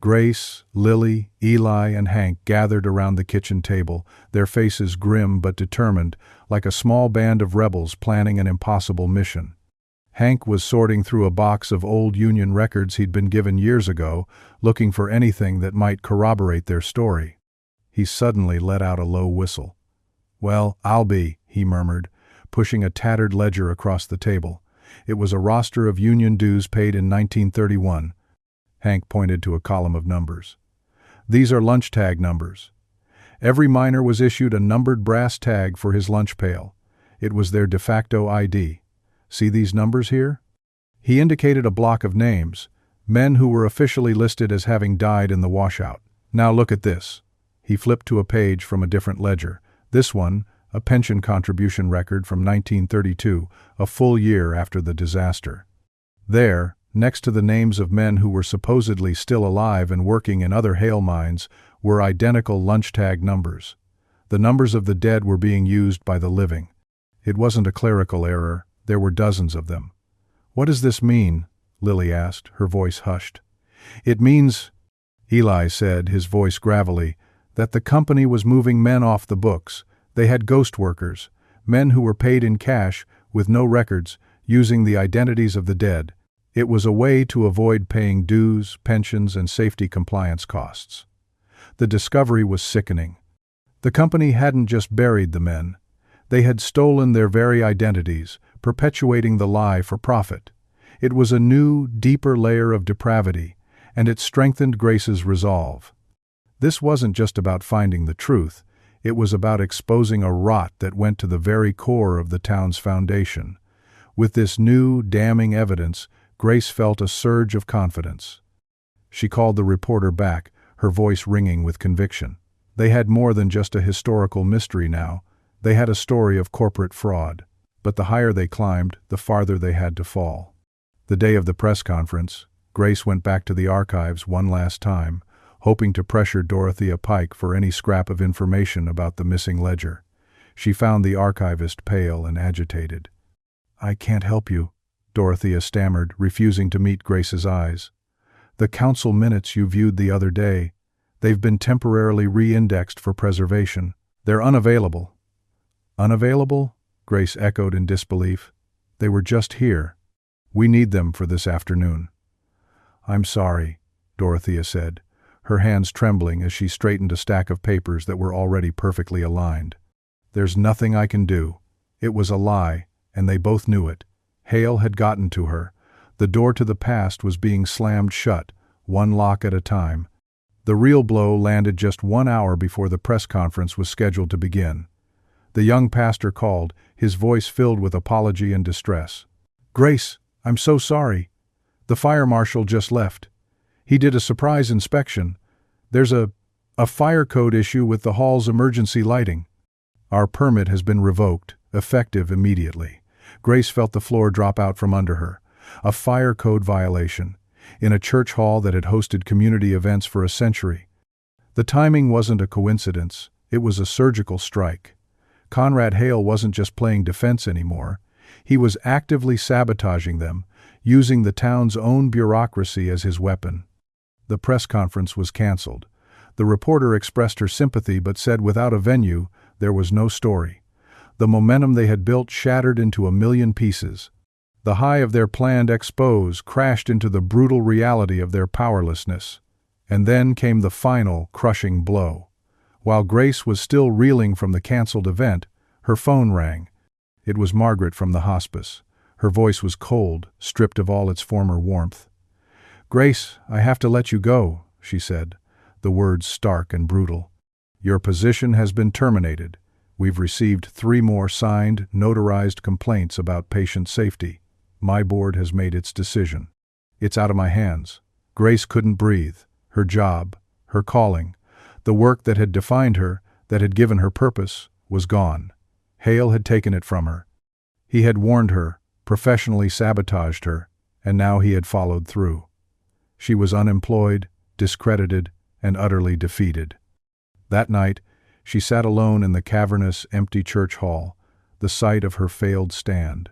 Grace, Lily, Eli, and Hank gathered around the kitchen table, their faces grim but determined, like a small band of rebels planning an impossible mission. Hank was sorting through a box of old Union records he'd been given years ago, looking for anything that might corroborate their story. He suddenly let out a low whistle. "Well, I'll be," he murmured, pushing a tattered ledger across the table. It was a roster of Union dues paid in 1931. Hank pointed to a column of numbers. "These are lunch tag numbers. Every miner was issued a numbered brass tag for his lunch pail. It was their de facto ID. See these numbers here?" He indicated a block of names, men who were officially listed as having died in the washout. "Now look at this." He flipped to a page from a different ledger. This one, a pension contribution record from 1932, a full year after the disaster. There, next to the names of men who were supposedly still alive and working in other Hail mines, were identical lunch tag numbers. The numbers of the dead were being used by the living. It wasn't a clerical error, there were dozens of them. "What does this mean?" Lily asked, her voice hushed. "It means," Eli said, his voice gravelly, "that the company was moving men off the books. They had ghost workers, men who were paid in cash, with no records, using the identities of the dead. It was a way to avoid paying dues, pensions, and safety compliance costs." The discovery was sickening. The company hadn't just buried the men. They had stolen their very identities, perpetuating the lie for profit. It was a new, deeper layer of depravity, and it strengthened Grace's resolve. This wasn't just about finding the truth, it was about exposing a rot that went to the very core of the town's foundation. With this new, damning evidence, Grace felt a surge of confidence. She called the reporter back, her voice ringing with conviction. They had more than just a historical mystery now. They had a story of corporate fraud. But the higher they climbed, the farther they had to fall. The day of the press conference, Grace went back to the archives one last time, hoping to pressure Dorothea Pike for any scrap of information about the missing ledger. She found the archivist pale and agitated. "I can't help you," Dorothea stammered, refusing to meet Grace's eyes. "The council minutes you viewed the other day, they've been temporarily re-indexed for preservation. They're unavailable." "Unavailable?" Grace echoed in disbelief. "They were just here. We need them for this afternoon." "I'm sorry," Dorothea said, her hands trembling as she straightened a stack of papers that were already perfectly aligned. "There's nothing I can do. It was a lie, and they both knew it. Hail had gotten to her. The door to the past was being slammed shut, one lock at a time. The real blow landed just 1 hour before the press conference was scheduled to begin. The young pastor called, his voice filled with apology and distress. "Grace, I'm so sorry. The fire marshal just left. He did a surprise inspection. There's a fire code issue with the hall's emergency lighting. Our permit has been revoked, effective immediately." Grace felt the floor drop out from under her. A fire code violation, in a church hall that had hosted community events for a century. The timing wasn't a coincidence, it was a surgical strike. Conrad Hail wasn't just playing defense anymore. He was actively sabotaging them, using the town's own bureaucracy as his weapon. The press conference was canceled. The reporter expressed her sympathy but said without a venue, there was no story. The momentum they had built shattered into a million pieces. The high of their planned expose crashed into the brutal reality of their powerlessness. And then came the final, crushing blow. While Grace was still reeling from the canceled event, her phone rang. It was Margaret from the hospice. Her voice was cold, stripped of all its former warmth. "Grace, I have to let you go," she said, the words stark and brutal. "Your position has been terminated. We've received 3 more signed, notarized complaints about patient safety. My board has made its decision. It's out of my hands. Grace couldn't breathe. Her job, her calling, the work that had defined her, that had given her purpose, was gone. Hail had taken it from her. He had warned her, professionally sabotaged her, and now he had followed through. She was unemployed, discredited, and utterly defeated. That night, she sat alone in the cavernous, empty church hall, the site of her failed stand.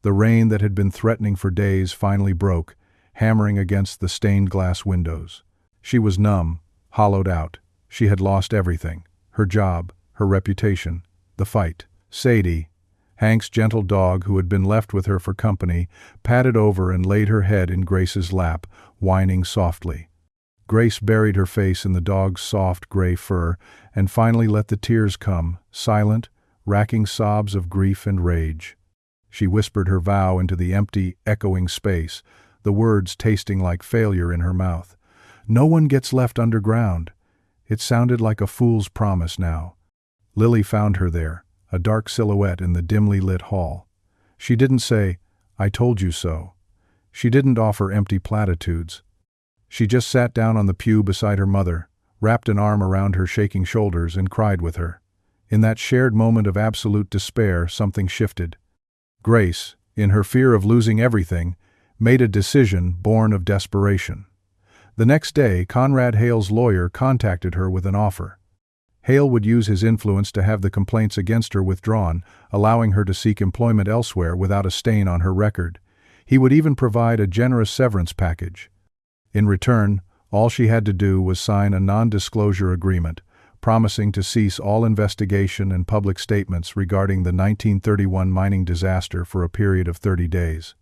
The rain that had been threatening for days finally broke, hammering against the stained glass windows. She was numb, hollowed out. She had lost everything: her job, her reputation, the fight. Sadie, Hank's gentle dog who had been left with her for company, padded over and laid her head in Grace's lap, whining softly. Grace buried her face in the dog's soft gray fur and finally let the tears come, silent, racking sobs of grief and rage. She whispered her vow into the empty, echoing space, the words tasting like failure in her mouth. No one gets left underground. It sounded like a fool's promise now. Lily found her there, a dark silhouette in the dimly lit hall. She didn't say, "I told you so." She didn't offer empty platitudes. She just sat down on the pew beside her mother, wrapped an arm around her shaking shoulders, and cried with her. In that shared moment of absolute despair, something shifted. Grace, in her fear of losing everything, made a decision born of desperation. The next day, Conrad Hail's lawyer contacted her with an offer. Hail would use his influence to have the complaints against her withdrawn, allowing her to seek employment elsewhere without a stain on her record. He would even provide a generous severance package. In return, all she had to do was sign a non-disclosure agreement, promising to cease all investigation and public statements regarding the 1931 mining disaster for a period of 30 days.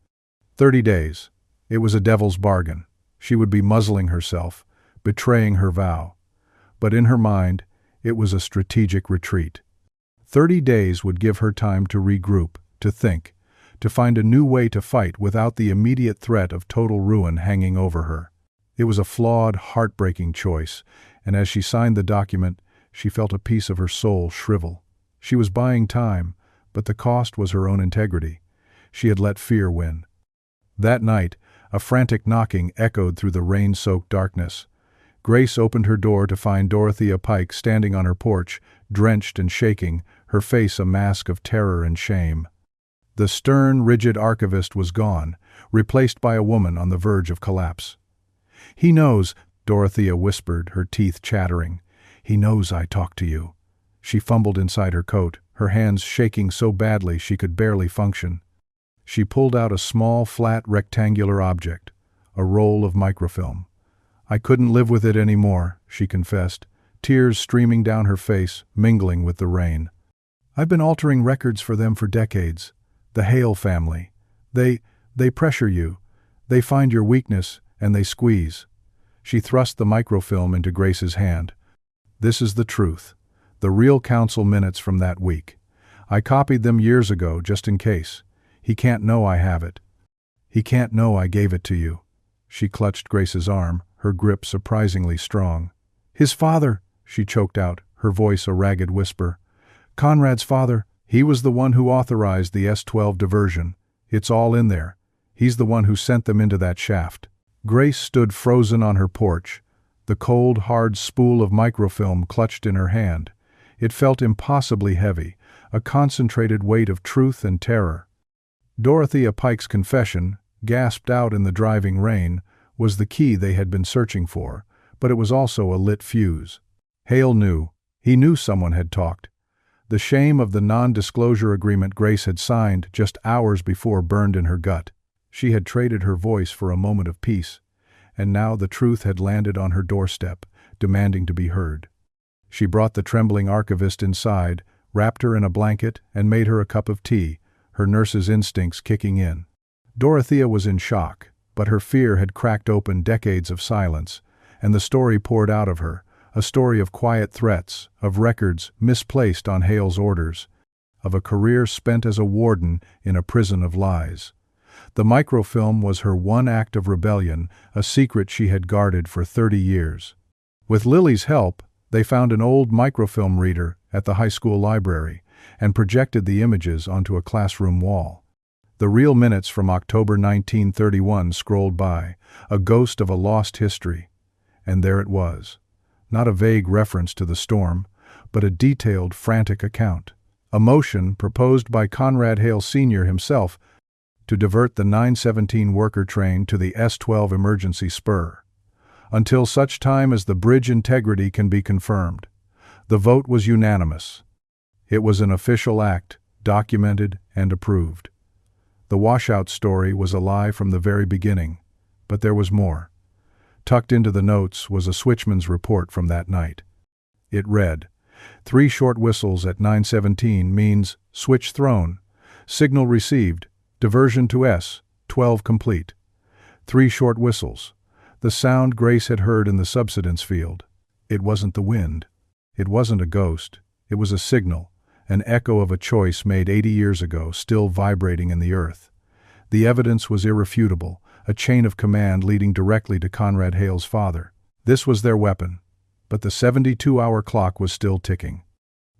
30 days. It was a devil's bargain. She would be muzzling herself, betraying her vow. But in her mind, it was a strategic retreat. 30 days would give her time to regroup, to think, to find a new way to fight without the immediate threat of total ruin hanging over her. It was a flawed, heartbreaking choice, and as she signed the document, she felt a piece of her soul shrivel. She was buying time, but the cost was her own integrity. She had let fear win. That night, a frantic knocking echoed through the rain-soaked darkness. Grace opened her door to find Dorothea Pike standing on her porch, drenched and shaking, her face a mask of terror and shame. The stern, rigid archivist was gone, replaced by a woman on the verge of collapse. "He knows," Dorothea whispered, her teeth chattering. "He knows I talked to you." She fumbled inside her coat, her hands shaking so badly she could barely function. She pulled out a small, flat, rectangular object, a roll of microfilm. "I couldn't live with it anymore," she confessed, tears streaming down her face, mingling with the rain. "I've been altering records for them for decades. The Hail family. They pressure you. They find your weakness, and they squeeze." She thrust the microfilm into Grace's hand. "This is the truth. The real council minutes from that week. I copied them years ago, just in case. He can't know I have it. He can't know I gave it to you." She clutched Grace's arm, her grip surprisingly strong. "His father," she choked out, her voice a ragged whisper. "Conrad's father, he was the one who authorized the S-12 diversion. It's all in there. He's the one who sent them into that shaft." Grace stood frozen on her porch, the cold, hard spool of microfilm clutched in her hand. It felt impossibly heavy, a concentrated weight of truth and terror. Dorothea Pike's confession, gasped out in the driving rain, was the key they had been searching for, but it was also a lit fuse. Hail knew. He knew someone had talked. The shame of the non-disclosure agreement Grace had signed just hours before burned in her gut. She had traded her voice for a moment of peace, and now the truth had landed on her doorstep, demanding to be heard. She brought the trembling archivist inside, wrapped her in a blanket, and made her a cup of tea, her nurse's instincts kicking in. Dorothea was in shock, but her fear had cracked open decades of silence, and the story poured out of her, a story of quiet threats, of records misplaced on Hale's orders, of a career spent as a warden in a prison of lies. The microfilm was her one act of rebellion, a secret she had guarded for 30 years. With Lily's help, They found an old microfilm reader at the high school library and projected the images onto a classroom wall. The real minutes from October 1931 scrolled by, a ghost of a lost history. And there it was. Not a vague reference to the storm, but a detailed, frantic account. A motion proposed by Conrad Hail Sr. himself to divert the 917 worker train to the S12 emergency spur, until such time as the bridge integrity can be confirmed. The vote was unanimous. It was an official act, documented and approved. The washout story was a lie from the very beginning, but there was more. Tucked into the notes was a switchman's report from that night. It read, 3 short whistles at 917 means switch thrown, signal received, diversion to S12 complete. 3 short whistles. The sound Grace had heard in the subsidence field. It wasn't the wind. It wasn't a ghost. It was a signal, an echo of a choice made 80 years ago, still vibrating in the earth. The evidence was irrefutable, a chain of command leading directly to Conrad Hail's father. This was their weapon, but the 72-hour clock was still ticking.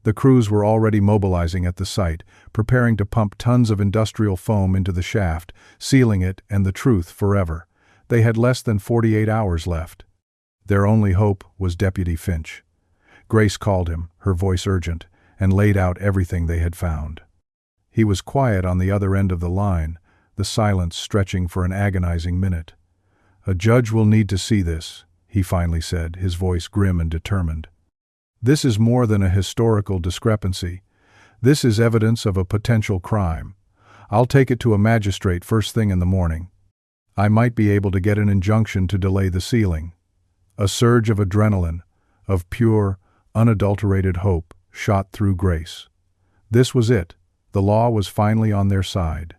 The crews were already mobilizing at the site, preparing to pump tons of industrial foam into the shaft, sealing it and the truth forever. They had less than 48 hours left. Their only hope was Deputy Finch. Grace called him, her voice urgent, and laid out everything they had found. He was quiet on the other end of the line, the silence stretching for an agonizing minute. "A judge will need to see this," he finally said, his voice grim and determined. "This is more than a historical discrepancy. This is evidence of a potential crime. I'll take it to a magistrate first thing in the morning. I might be able to get an injunction to delay the sealing." A surge of adrenaline, of pure, unadulterated hope, shot through Grace. This was it. The law was finally on their side.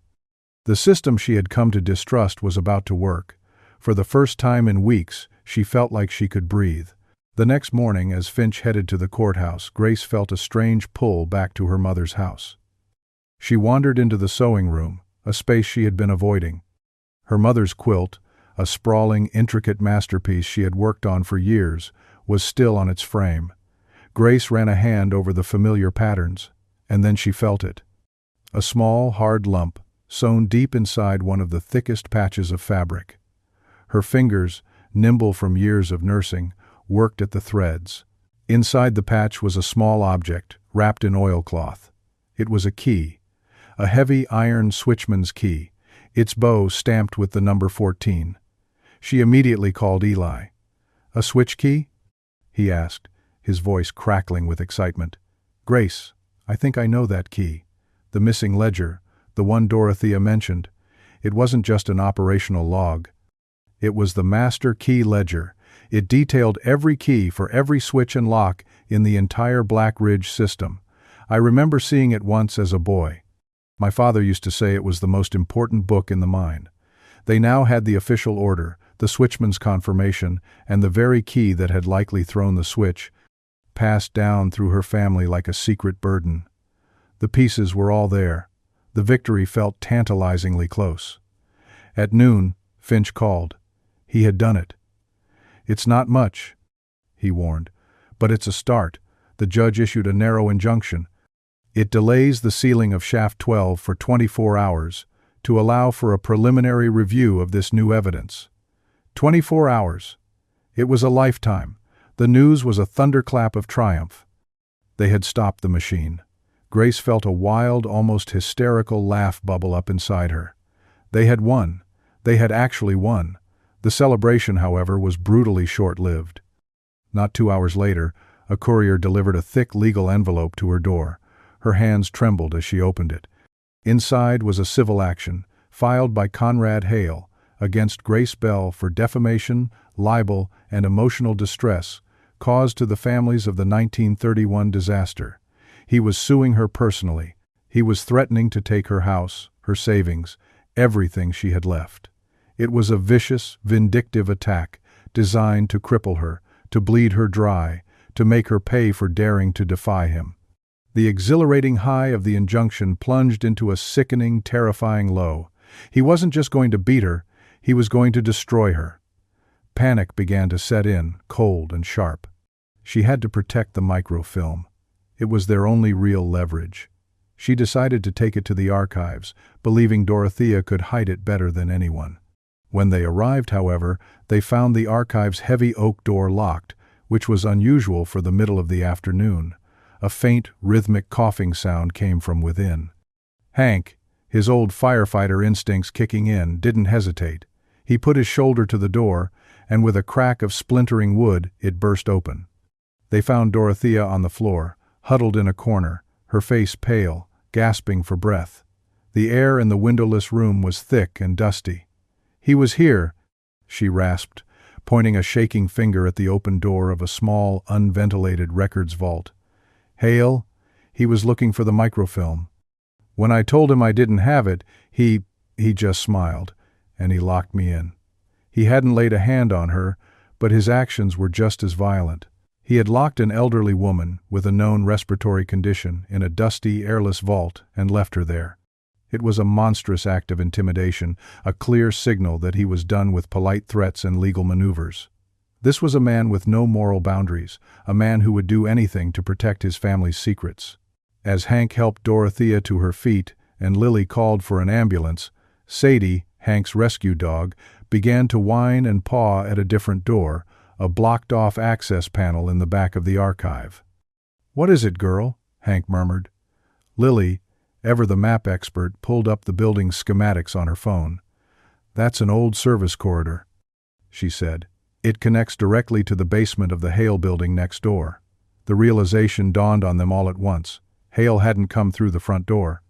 The system she had come to distrust was about to work. For the first time in weeks, she felt like she could breathe. The next morning, as Finch headed to the courthouse, Grace felt a strange pull back to her mother's house. She wandered into the sewing room, a space she had been avoiding. Her mother's quilt, a sprawling, intricate masterpiece she had worked on for years, was still on its frame. Grace ran a hand over the familiar patterns, and then she felt it. A small, hard lump, sewn deep inside one of the thickest patches of fabric. Her fingers, nimble from years of nursing, worked at the threads. Inside the patch was a small object, wrapped in oilcloth. It was a key, a heavy iron switchman's key, its bow stamped with the number 14. She immediately called Eli. "A switch key?" he asked, his voice crackling with excitement. "Grace, I think I know that key. The missing ledger, the one Dorothea mentioned. It wasn't just an operational log. It was the master key ledger. It detailed every key for every switch and lock in the entire Black Ridge system. I remember seeing it once as a boy. My father used to say it was the most important book in the mine. They now had the official order, the switchman's confirmation, and the very key that had likely thrown the switch, passed down through her family like a secret burden. The pieces were all there. The victory felt tantalizingly close. At noon, Finch called. He had done it. "It's not much," he warned, "but it's a start." The judge issued a narrow injunction. It delays the sealing of Shaft 12 for 24 hours to allow for a preliminary review of this new evidence. 24 hours. It was a lifetime. The news was a thunderclap of triumph. They had stopped the machine. Grace felt a wild, almost hysterical laugh bubble up inside her. They had won. They had actually won. The celebration, however, was brutally short-lived. Not 2 hours later, a courier delivered a thick legal envelope to her door. Her hands trembled as she opened it. Inside was a civil action, filed by Conrad Hail, against Grace Bell for defamation, libel, and emotional distress caused to the families of the 1931 disaster. He was suing her personally. He was threatening to take her house, her savings, everything she had left. It was a vicious, vindictive attack designed to cripple her, to bleed her dry, to make her pay for daring to defy him. The exhilarating high of the injunction plunged into a sickening, terrifying low. He wasn't just going to beat her, he was going to destroy her. Panic began to set in, cold and sharp. She had to protect the microfilm. It was their only real leverage. She decided to take it to the archives, believing Dorothea could hide it better than anyone. When they arrived, however, they found the archive's heavy oak door locked, which was unusual for the middle of the afternoon. A faint, rhythmic coughing sound came from within. Hank, his old firefighter instincts kicking in, didn't hesitate. He put his shoulder to the door, and with a crack of splintering wood, it burst open. They found Dorothea on the floor, huddled in a corner, her face pale, gasping for breath. The air in the windowless room was thick and dusty. "He was here," she rasped, pointing a shaking finger at the open door of a small, unventilated records vault. "Hale, he was looking for the microfilm. When I told him I didn't have it, he just smiled, and he locked me in. He hadn't laid a hand on her, but his actions were just as violent. He had locked an elderly woman with a known respiratory condition in a dusty, airless vault and left her there. It was a monstrous act of intimidation, a clear signal that he was done with polite threats and legal maneuvers. This was a man with no moral boundaries, a man who would do anything to protect his family's secrets. As Hank helped Dorothea to her feet and Lily called for an ambulance, Sadie, Hank's rescue dog, began to whine and paw at a different door, a blocked-off access panel in the back of the archive. "What is it, girl?" Hank murmured. Lily, ever the map expert, pulled up the building's schematics on her phone. "That's an old service corridor," she said. "It connects directly to the basement of the Hail building next door." The realization dawned on them all at once. Hail hadn't come through the front door.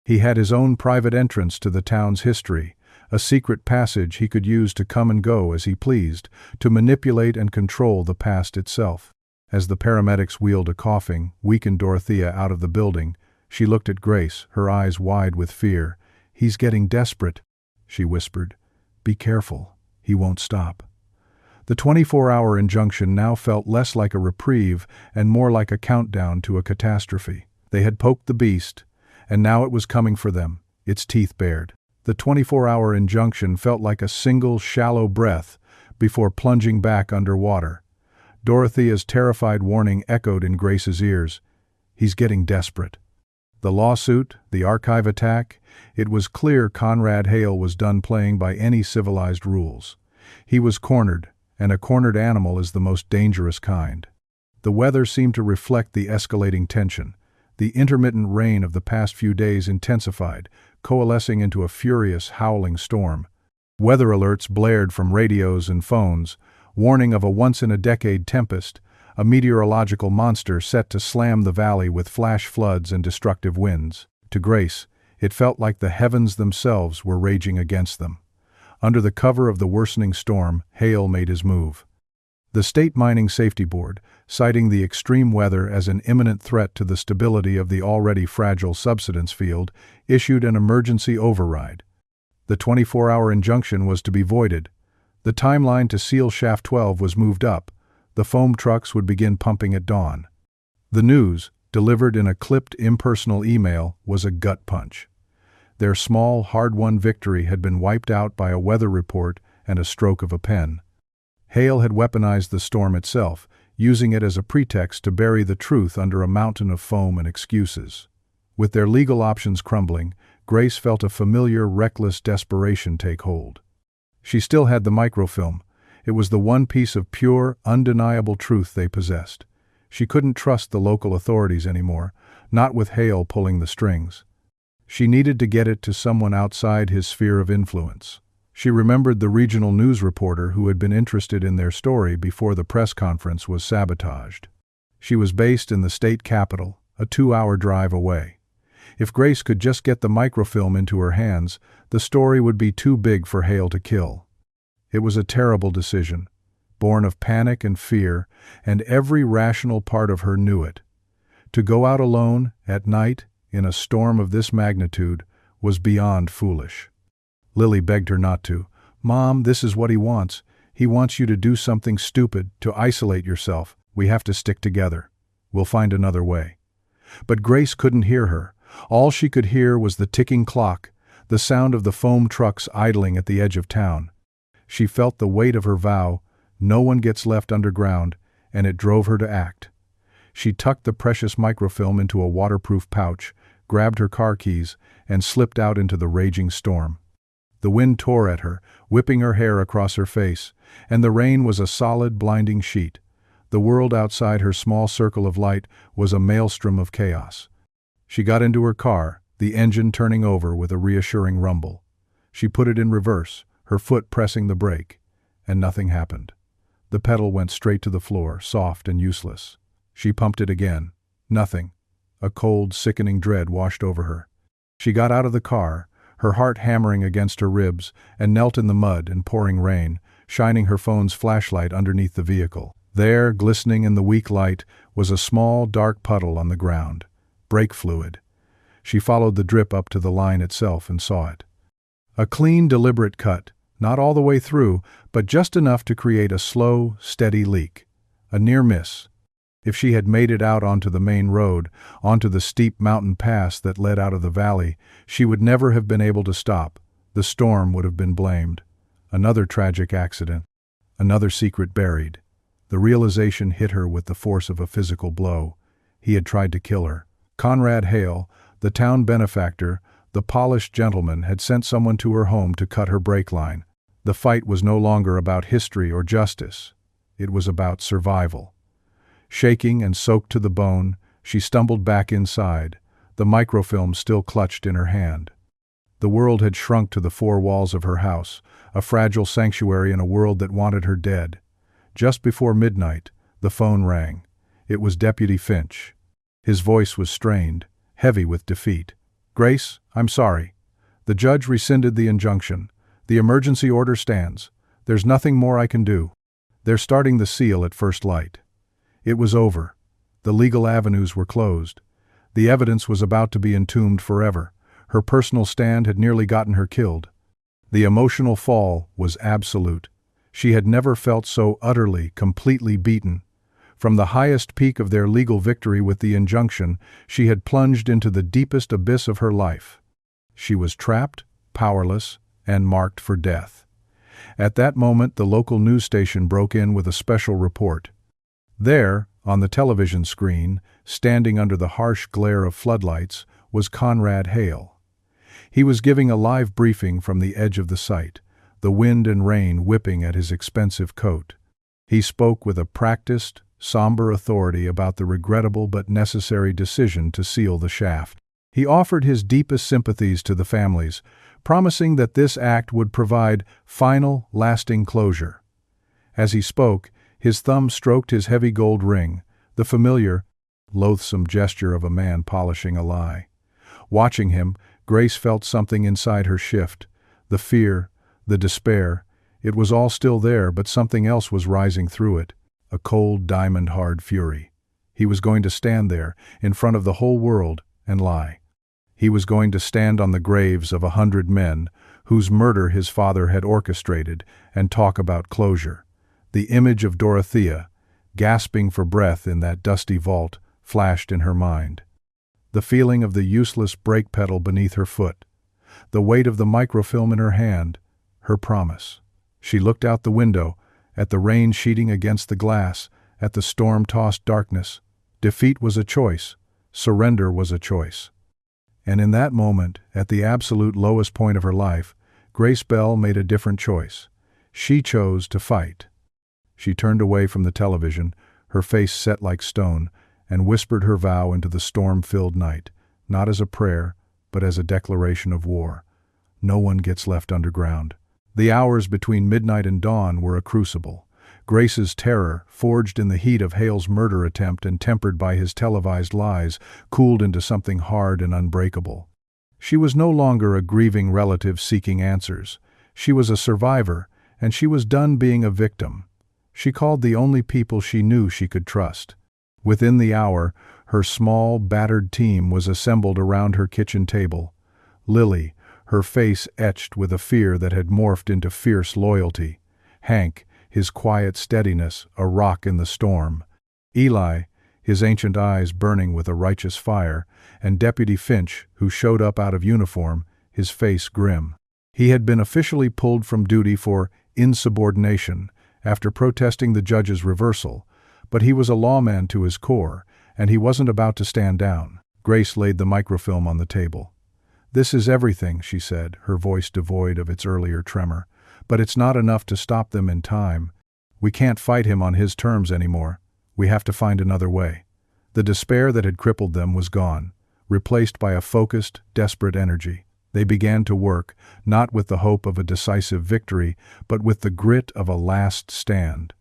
He had his own private entrance to the town's history, a secret passage he could use to come and go as he pleased, to manipulate and control the past itself. As the paramedics wheeled a coughing, weakened Dorothea out of the building, she looked at Grace, her eyes wide with fear. "He's getting desperate," she whispered. "Be careful. He won't stop." The 24-hour injunction now felt less like a reprieve and more like a countdown to a catastrophe. They had poked the beast, and now it was coming for them, its teeth bared. The 24-hour injunction felt like a single, shallow breath before plunging back underwater. Dorothea's terrified warning echoed in Grace's ears. "He's getting desperate." The lawsuit, the archive attack, it was clear Conrad Hail was done playing by any civilized rules. He was cornered, and a cornered animal is the most dangerous kind. The weather seemed to reflect the escalating tension. The intermittent rain of the past few days intensified, coalescing into a furious, howling storm. Weather alerts blared from radios and phones, warning of a once-in-a-decade tempest, a meteorological monster set to slam the valley with flash floods and destructive winds. To Grace, it felt like the heavens themselves were raging against them. Under the cover of the worsening storm, Hail made his move. The State Mining Safety Board, citing the extreme weather as an imminent threat to the stability of the already fragile subsidence field, issued an emergency override. The 24-hour injunction was to be voided. The timeline to seal Shaft 12 was moved up. The foam trucks would begin pumping at dawn. The news, delivered in a clipped, impersonal email, was a gut punch. Their small, hard-won victory had been wiped out by a weather report and a stroke of a pen. Hail had weaponized the storm itself, using it as a pretext to bury the truth under a mountain of foam and excuses. With their legal options crumbling, Grace felt a familiar, reckless desperation take hold. She still had the microfilm. It was the one piece of pure, undeniable truth they possessed. She couldn't trust the local authorities anymore, not with Hail pulling the strings. She needed to get it to someone outside his sphere of influence. She remembered the regional news reporter who had been interested in their story before the press conference was sabotaged. She was based in the state capital, a 2-hour drive away. If Grace could just get the microfilm into her hands, the story would be too big for Hail to kill. It was a terrible decision, born of panic and fear, and every rational part of her knew it. To go out alone, at night, in a storm of this magnitude, was beyond foolish. Lily begged her not to. "Mom, this is what he wants. He wants you to do something stupid, to isolate yourself. We have to stick together. We'll find another way." But Grace couldn't hear her. All she could hear was the ticking clock, the sound of the foam trucks idling at the edge of town. She felt the weight of her vow, no one gets left underground, and it drove her to act. She tucked the precious microfilm into a waterproof pouch, grabbed her car keys, and slipped out into the raging storm. The wind tore at her, whipping her hair across her face, and the rain was a solid, blinding sheet. The world outside her small circle of light was a maelstrom of chaos. She got into her car, the engine turning over with a reassuring rumble. She put it in reverse, her foot pressing the brake, and nothing happened. The pedal went straight to the floor, soft and useless. She pumped it again. Nothing. A cold, sickening dread washed over her. She got out of the car, her heart hammering against her ribs, and knelt in the mud and pouring rain, shining her phone's flashlight underneath the vehicle. There, glistening in the weak light, was a small, dark puddle on the ground. Brake fluid. She followed the drip up to the line itself and saw it. A clean, deliberate cut, not all the way through, but just enough to create a slow, steady leak. A near miss. If she had made it out onto the main road, onto the steep mountain pass that led out of the valley, she would never have been able to stop. The storm would have been blamed. Another tragic accident. Another secret buried. The realization hit her with the force of a physical blow. He had tried to kill her. Conrad Hail, the town benefactor, the polished gentleman, had sent someone to her home to cut her brake line. The fight was no longer about history or justice. It was about survival. Shaking and soaked to the bone, she stumbled back inside, the microfilm still clutched in her hand. The world had shrunk to the four walls of her house, a fragile sanctuary in a world that wanted her dead. Just before midnight, the phone rang. It was Deputy Finch. His voice was strained, heavy with defeat. "Grace, I'm sorry. The judge rescinded the injunction. The emergency order stands. There's nothing more I can do. They're starting the seal at first light." It was over. The legal avenues were closed. The evidence was about to be entombed forever. Her personal stand had nearly gotten her killed. The emotional fall was absolute. She had never felt so utterly, completely beaten. From the highest peak of their legal victory with the injunction, she had plunged into the deepest abyss of her life. She was trapped, powerless, and marked for death. At that moment, the local news station broke in with a special report. There, on the television screen, standing under the harsh glare of floodlights, was Conrad Hail. He was giving a live briefing from the edge of the site, the wind and rain whipping at his expensive coat. He spoke with a practiced, somber authority about the regrettable but necessary decision to seal the shaft. He offered his deepest sympathies to the families, promising that this act would provide final, lasting closure. As he spoke, his thumb stroked his heavy gold ring, the familiar, loathsome gesture of a man polishing a lie. Watching him, Grace felt something inside her shift. The fear, the despair. It was all still there, but something else was rising through it. A cold, diamond-hard fury. He was going to stand there, in front of the whole world, and lie. He was going to stand on the graves of 100 men, whose murder his father had orchestrated, and talk about closure. The image of Dorothea, gasping for breath in that dusty vault, flashed in her mind. The feeling of the useless brake pedal beneath her foot, the weight of the microfilm in her hand, her promise. She looked out the window, at the rain sheeting against the glass, at the storm-tossed darkness. Defeat was a choice, surrender was a choice. And in that moment, at the absolute lowest point of her life, Grace Bell made a different choice. She chose to fight. She turned away from the television, her face set like stone, and whispered her vow into the storm-filled night, not as a prayer, but as a declaration of war. No one gets left underground. The hours between midnight and dawn were a crucible. Grace's terror, forged in the heat of Hale's murder attempt and tempered by his televised lies, cooled into something hard and unbreakable. She was no longer a grieving relative seeking answers. She was a survivor, and she was done being a victim. She called the only people she knew she could trust. Within the hour, her small, battered team was assembled around her kitchen table. Lily, her face etched with a fear that had morphed into fierce loyalty. Hank, his quiet steadiness, a rock in the storm. Eli, his ancient eyes burning with a righteous fire, and Deputy Finch, who showed up out of uniform, his face grim. He had been officially pulled from duty for insubordination, after protesting the judge's reversal, But he was a lawman to his core, and he wasn't about to stand down. Grace laid the microfilm on the table. "This is everything," she said, her voice devoid of its earlier tremor. "But it's not enough to stop them in time. We can't fight him on his terms anymore. We have to find another way." The despair that had crippled them was gone, replaced by a focused, desperate energy. They began to work, not with the hope of a decisive victory, but with the grit of a last stand.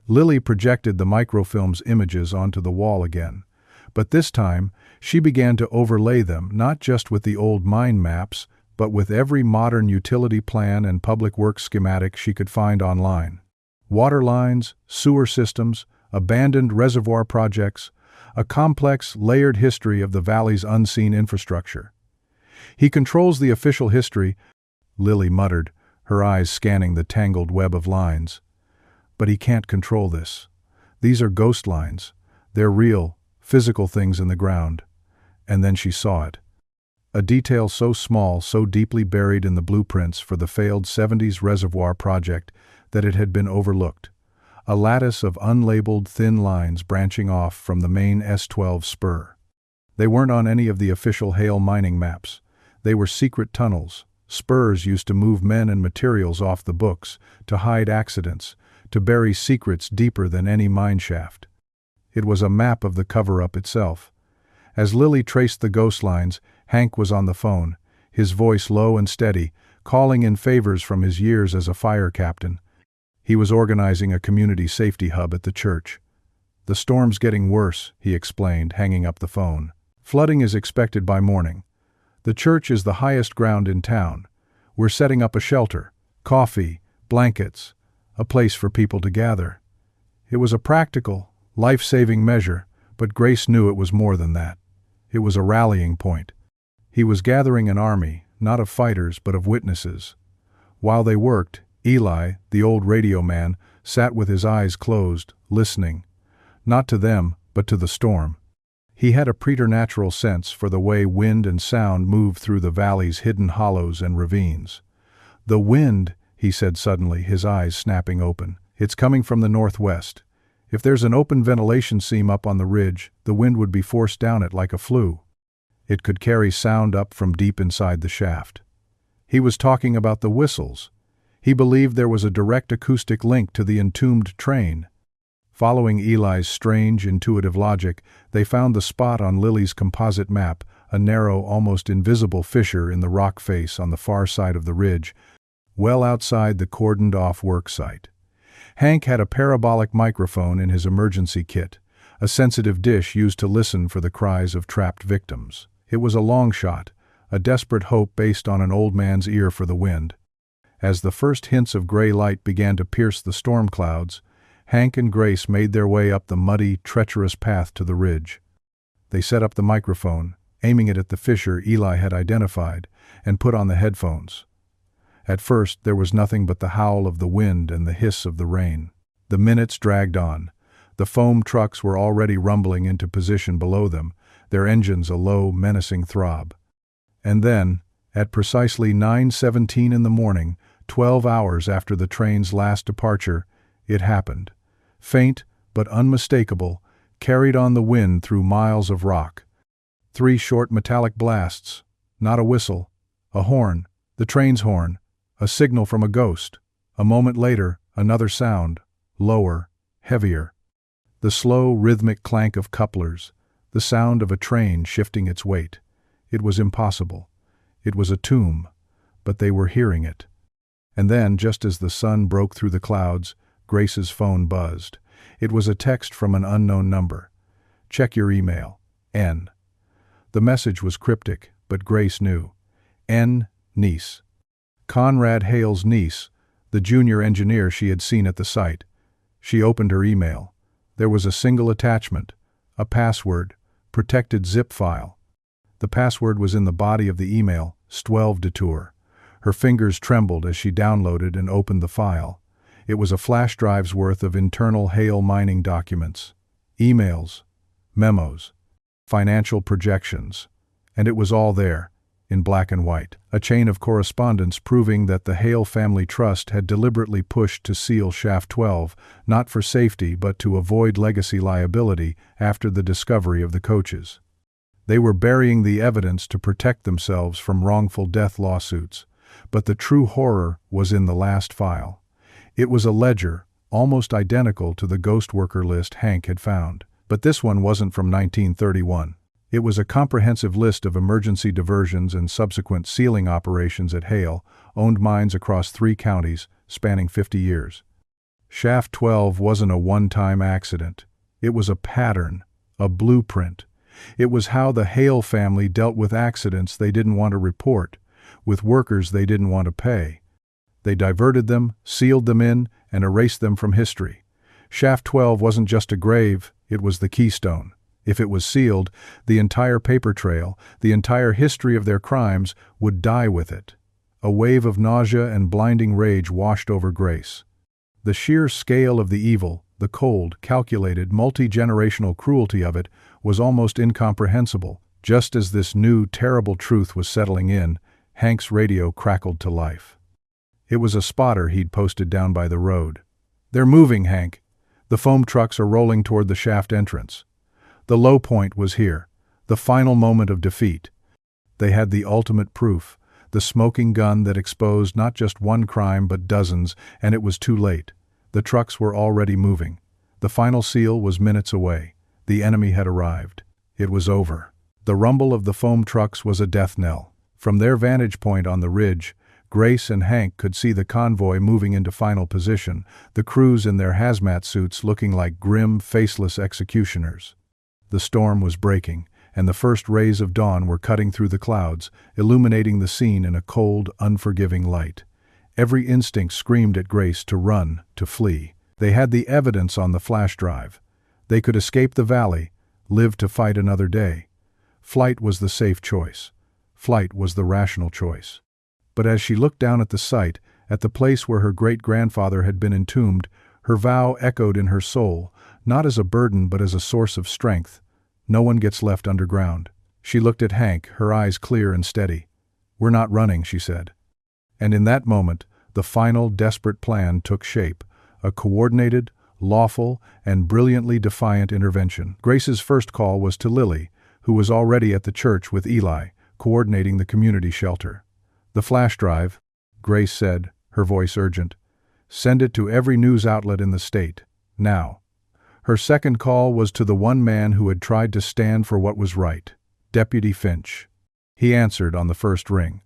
Lily projected the microfilm's images onto the wall again, but this time she began to overlay them not just with the old mine maps, but with every modern utility plan and public works schematic she could find online. Water lines, sewer systems, abandoned reservoir projects, a complex, layered history of the valley's unseen infrastructure. "He controls the official history," Lily muttered, her eyes scanning the tangled web of lines. "But he can't control this. These are ghost lines. They're real, physical things in the ground." And then she saw it. A detail so small, so deeply buried in the blueprints for the failed 70s reservoir project that it had been overlooked. A lattice of unlabeled thin lines branching off from the main S12 spur. They weren't on any of the official Hail mining maps. They were secret tunnels, spurs used to move men and materials off the books, to hide accidents, to bury secrets deeper than any mine shaft. It was a map of the cover-up itself. As Lily traced the ghost lines, Hank was on the phone, his voice low and steady, calling in favors from his years as a fire captain. He was organizing a community safety hub at the church. "The storm's getting worse," he explained, hanging up the phone. "Flooding is expected by morning. The church is the highest ground in town. We're setting up a shelter, coffee, blankets, a place for people to gather." It was a practical, life-saving measure, but Grace knew it was more than that. It was a rallying point. He was gathering an army, not of fighters but of witnesses. While they worked, Eli, the old radio man, sat with his eyes closed, listening. Not to them, but to the storm. He had a preternatural sense for the way wind and sound moved through the valley's hidden hollows and ravines. "The wind," he said suddenly, his eyes snapping open. "It's coming from the northwest. If there's an open ventilation seam up on the ridge, the wind would be forced down it like a flue. It could carry sound up from deep inside the shaft." He was talking about the whistles. He believed there was a direct acoustic link to the entombed train. Following Eli's strange, intuitive logic, they found the spot on Lily's composite map, a narrow, almost invisible fissure in the rock face on the far side of the ridge, well outside the cordoned-off work site. Hank had a parabolic microphone in his emergency kit, a sensitive dish used to listen for the cries of trapped victims. It was a long shot, a desperate hope based on an old man's ear for the wind. As the first hints of gray light began to pierce the storm clouds, Hank and Grace made their way up the muddy, treacherous path to the ridge. They set up the microphone, aiming it at the fissure Eli had identified, and put on the headphones. At first, there was nothing but the howl of the wind and the hiss of the rain. The minutes dragged on. The foam trucks were already rumbling into position below them, their engines a low, menacing throb. And then, at precisely 9:17 in the morning, 12 hours after the train's last departure, it happened. Faint, but unmistakable, carried on the wind through miles of rock. 3 short metallic blasts, not a whistle, a horn, the train's horn, a signal from a ghost. A moment later, another sound, lower, heavier. The slow, rhythmic clank of couplers, the sound of a train shifting its weight. It was impossible. It was a tomb, but they were hearing it. And then, just as the sun broke through the clouds, Grace's phone buzzed. It was a text from an unknown number. "Check your email. N." The message was cryptic, but Grace knew. N. Niece. Conrad Hail's niece, the junior engineer she had seen at the site. She opened her email. There was a single attachment, a password, protected zip file. The password was in the body of the email, Stwelv Detour. Her fingers trembled as she downloaded and opened the file. It was a flash drive's worth of internal Hail mining documents. Emails, memos, financial projections. And it was all there, in black and white. A chain of correspondence proving that the Hail family trust had deliberately pushed to seal Shaft 12, not for safety but to avoid legacy liability after the discovery of the coaches. They were burying the evidence to protect themselves from wrongful death lawsuits, but the true horror was in the last file. It was a ledger, almost identical to the ghost worker list Hank had found. But this one wasn't from 1931. It was a comprehensive list of emergency diversions and subsequent sealing operations at Hail, owned mines across 3 counties, spanning 50 years. Shaft 12 wasn't a one-time accident. It was a pattern, a blueprint. It was how the Hail family dealt with accidents they didn't want to report, with workers they didn't want to pay. They diverted them, sealed them in, and erased them from history. Shaft 12 wasn't just a grave, it was the keystone. If it was sealed, the entire paper trail, the entire history of their crimes, would die with it. A wave of nausea and blinding rage washed over Grace. The sheer scale of the evil, the cold, calculated, multi-generational cruelty of it, was almost incomprehensible. Just as this new, terrible truth was settling in, Hank's radio crackled to life. It was a spotter he'd posted down by the road. "They're moving, Hank. The foam trucks are rolling toward the shaft entrance." The low point was here, the final moment of defeat. They had the ultimate proof, the smoking gun that exposed not just one crime but dozens, and it was too late. The trucks were already moving. The final seal was minutes away. The enemy had arrived. It was over. The rumble of the foam trucks was a death knell. From their vantage point on the ridge, Grace and Hank could see the convoy moving into final position, the crews in their hazmat suits looking like grim, faceless executioners. The storm was breaking, and the first rays of dawn were cutting through the clouds, illuminating the scene in a cold, unforgiving light. Every instinct screamed at Grace to run, to flee. They had the evidence on the flash drive. They could escape the valley, live to fight another day. Flight was the safe choice. Flight was the rational choice. But as she looked down at the site, at the place where her great-grandfather had been entombed, her vow echoed in her soul, not as a burden but as a source of strength. No one gets left underground. She looked at Hank, her eyes clear and steady. "We're not running," she said. And in that moment, the final, desperate plan took shape, a coordinated, lawful, and brilliantly defiant intervention. Grace's first call was to Lily, who was already at the church with Eli, coordinating the community shelter. "The flash drive," Grace said, her voice urgent. "Send it to every news outlet in the state, now." Her second call was to the one man who had tried to stand for what was right, Deputy Finch. He answered on the first ring.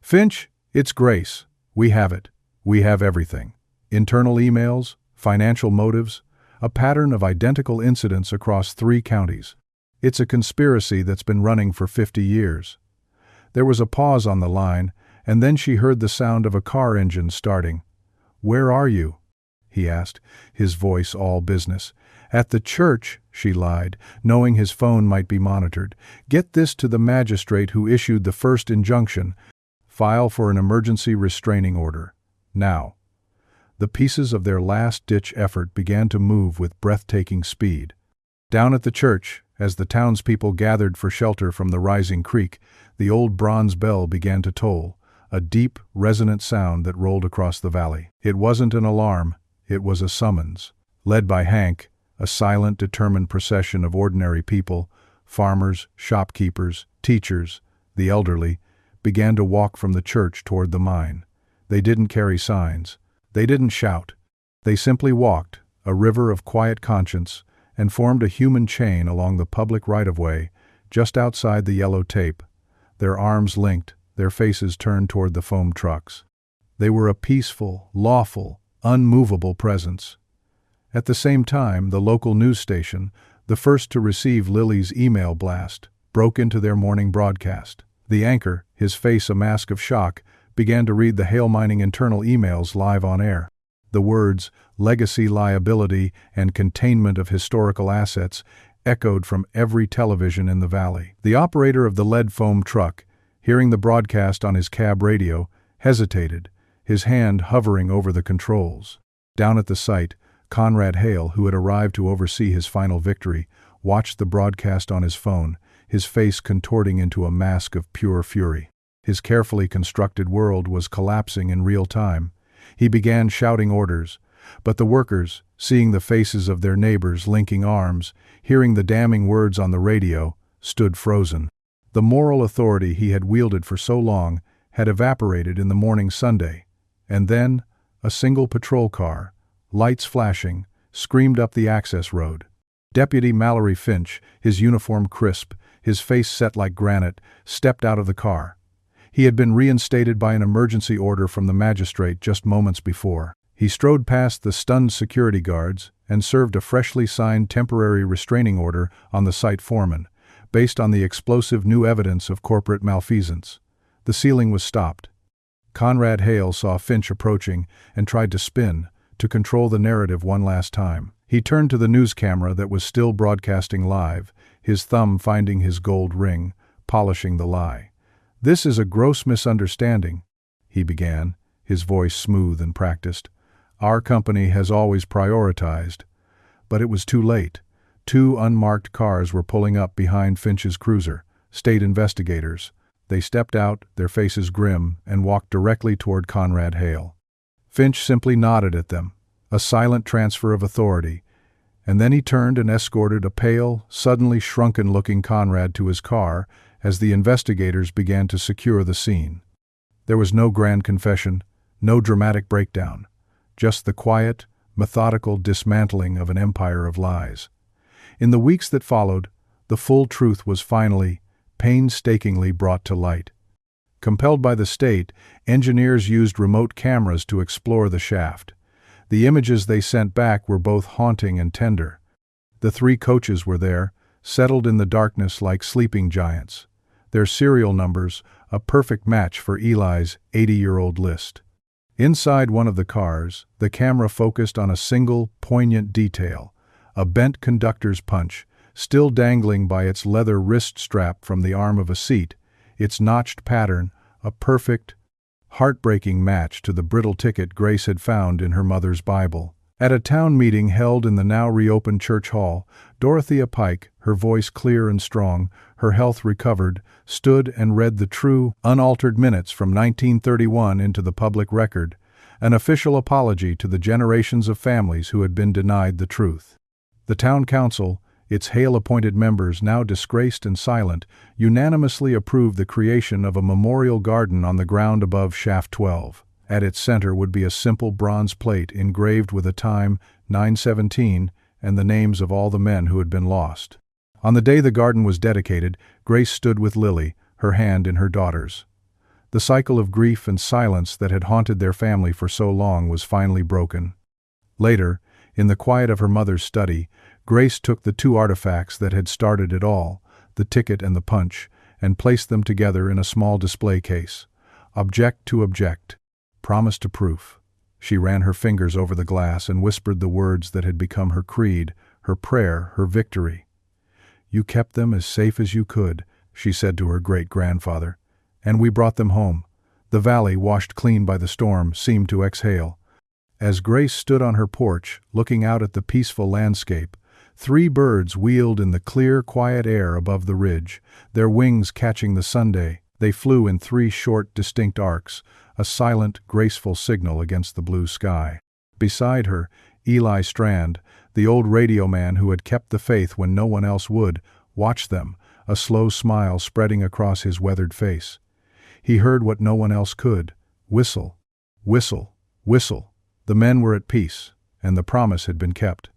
"Finch, it's Grace. We have it. We have everything. Internal emails, financial motives, a pattern of identical incidents across 3 counties. It's a conspiracy that's been running for 50 years. There was a pause on the line, and then she heard the sound of a car engine starting. "Where are you?" he asked, his voice all business. "At the church," she lied, knowing his phone might be monitored. "Get this to the magistrate who issued the first injunction. File for an emergency restraining order. Now." The pieces of their last-ditch effort began to move with breathtaking speed. Down at the church, as the townspeople gathered for shelter from the rising creek, the old bronze bell began to toll, a deep, resonant sound that rolled across the valley. It wasn't an alarm, it was a summons. Led by Hank, a silent, determined procession of ordinary people, farmers, shopkeepers, teachers, the elderly, began to walk from the church toward the mine. They didn't carry signs. They didn't shout. They simply walked, a river of quiet conscience, and formed a human chain along the public right-of-way, just outside the yellow tape, their arms linked, their faces turned toward the foam trucks. They were a peaceful, lawful, unmovable presence. At the same time, the local news station, the first to receive Lily's email blast, broke into their morning broadcast. The anchor, his face a mask of shock, began to read the Hail Mining internal emails live on air. The words, legacy liability and containment of historical assets, echoed from every television in the valley. The operator of the lead foam truck, hearing the broadcast on his cab radio, hesitated, his hand hovering over the controls. Down at the site, Conrad Hail, who had arrived to oversee his final victory, watched the broadcast on his phone, his face contorting into a mask of pure fury. His carefully constructed world was collapsing in real time. He began shouting orders, but the workers, seeing the faces of their neighbors linking arms, hearing the damning words on the radio, stood frozen. The moral authority he had wielded for so long had evaporated in the morning Sunday, and then a single patrol car, lights flashing, screamed up the access road. Deputy Mallory Finch, his uniform crisp, his face set like granite, stepped out of the car. He had been reinstated by an emergency order from the magistrate just moments before. He strode past the stunned security guards and served a freshly signed temporary restraining order on the site foreman, based on the explosive new evidence of corporate malfeasance. The ceiling was stopped. Conrad Hail saw Finch approaching and tried to spin, to control the narrative one last time. He turned to the news camera that was still broadcasting live, his thumb finding his gold ring, polishing the lie. "This is a gross misunderstanding," he began, his voice smooth and practiced. "Our company has always prioritized." But it was too late. Two unmarked cars were pulling up behind Finch's cruiser, state investigators. They stepped out, their faces grim, and walked directly toward Conrad Hail. Finch simply nodded at them, a silent transfer of authority, and then he turned and escorted a pale, suddenly shrunken-looking Conrad to his car as the investigators began to secure the scene. There was no grand confession, no dramatic breakdown, just the quiet, methodical dismantling of an empire of lies. In the weeks that followed, the full truth was finally, painstakingly brought to light. Compelled by the state, engineers used remote cameras to explore the shaft. The images they sent back were both haunting and tender. The three coaches were there, settled in the darkness like sleeping giants. Their serial numbers, a perfect match for Eli's 80-year-old list. Inside one of the cars, the camera focused on a single, poignant detail, a bent conductor's punch, still dangling by its leather wrist strap from the arm of a seat, its notched pattern, a perfect, heartbreaking match to the brittle ticket Grace had found in her mother's Bible. At a town meeting held in the now reopened church hall, Dorothea Pike, her voice clear and strong, her health recovered, stood and read the true, unaltered minutes from 1931 into the public record, an official apology to the generations of families who had been denied the truth. The town council, its Hale-appointed members now disgraced and silent, unanimously approved the creation of a memorial garden on the ground above Shaft 12. At its center would be a simple bronze plate engraved with a time, 9:17, and the names of all the men who had been lost. On the day the garden was dedicated, Grace stood with Lily, her hand in her daughter's. The cycle of grief and silence that had haunted their family for so long was finally broken. Later, in the quiet of her mother's study, Grace took the two artifacts that had started it all, the ticket and the punch, and placed them together in a small display case. Object to object. Promise to proof. She ran her fingers over the glass and whispered the words that had become her creed, her prayer, her victory. "You kept them as safe as you could," she said to her great-grandfather, "and we brought them home." The valley, washed clean by the storm, seemed to exhale. As Grace stood on her porch, looking out at the peaceful landscape, three birds wheeled in the clear, quiet air above the ridge, their wings catching the Sunday. They flew in three short, distinct arcs, a silent, graceful signal against the blue sky. Beside her, Eli Strand, the old radio man who had kept the faith when no one else would, watched them, a slow smile spreading across his weathered face. He heard what no one else could. Whistle, whistle, whistle. The men were at peace, and the promise had been kept.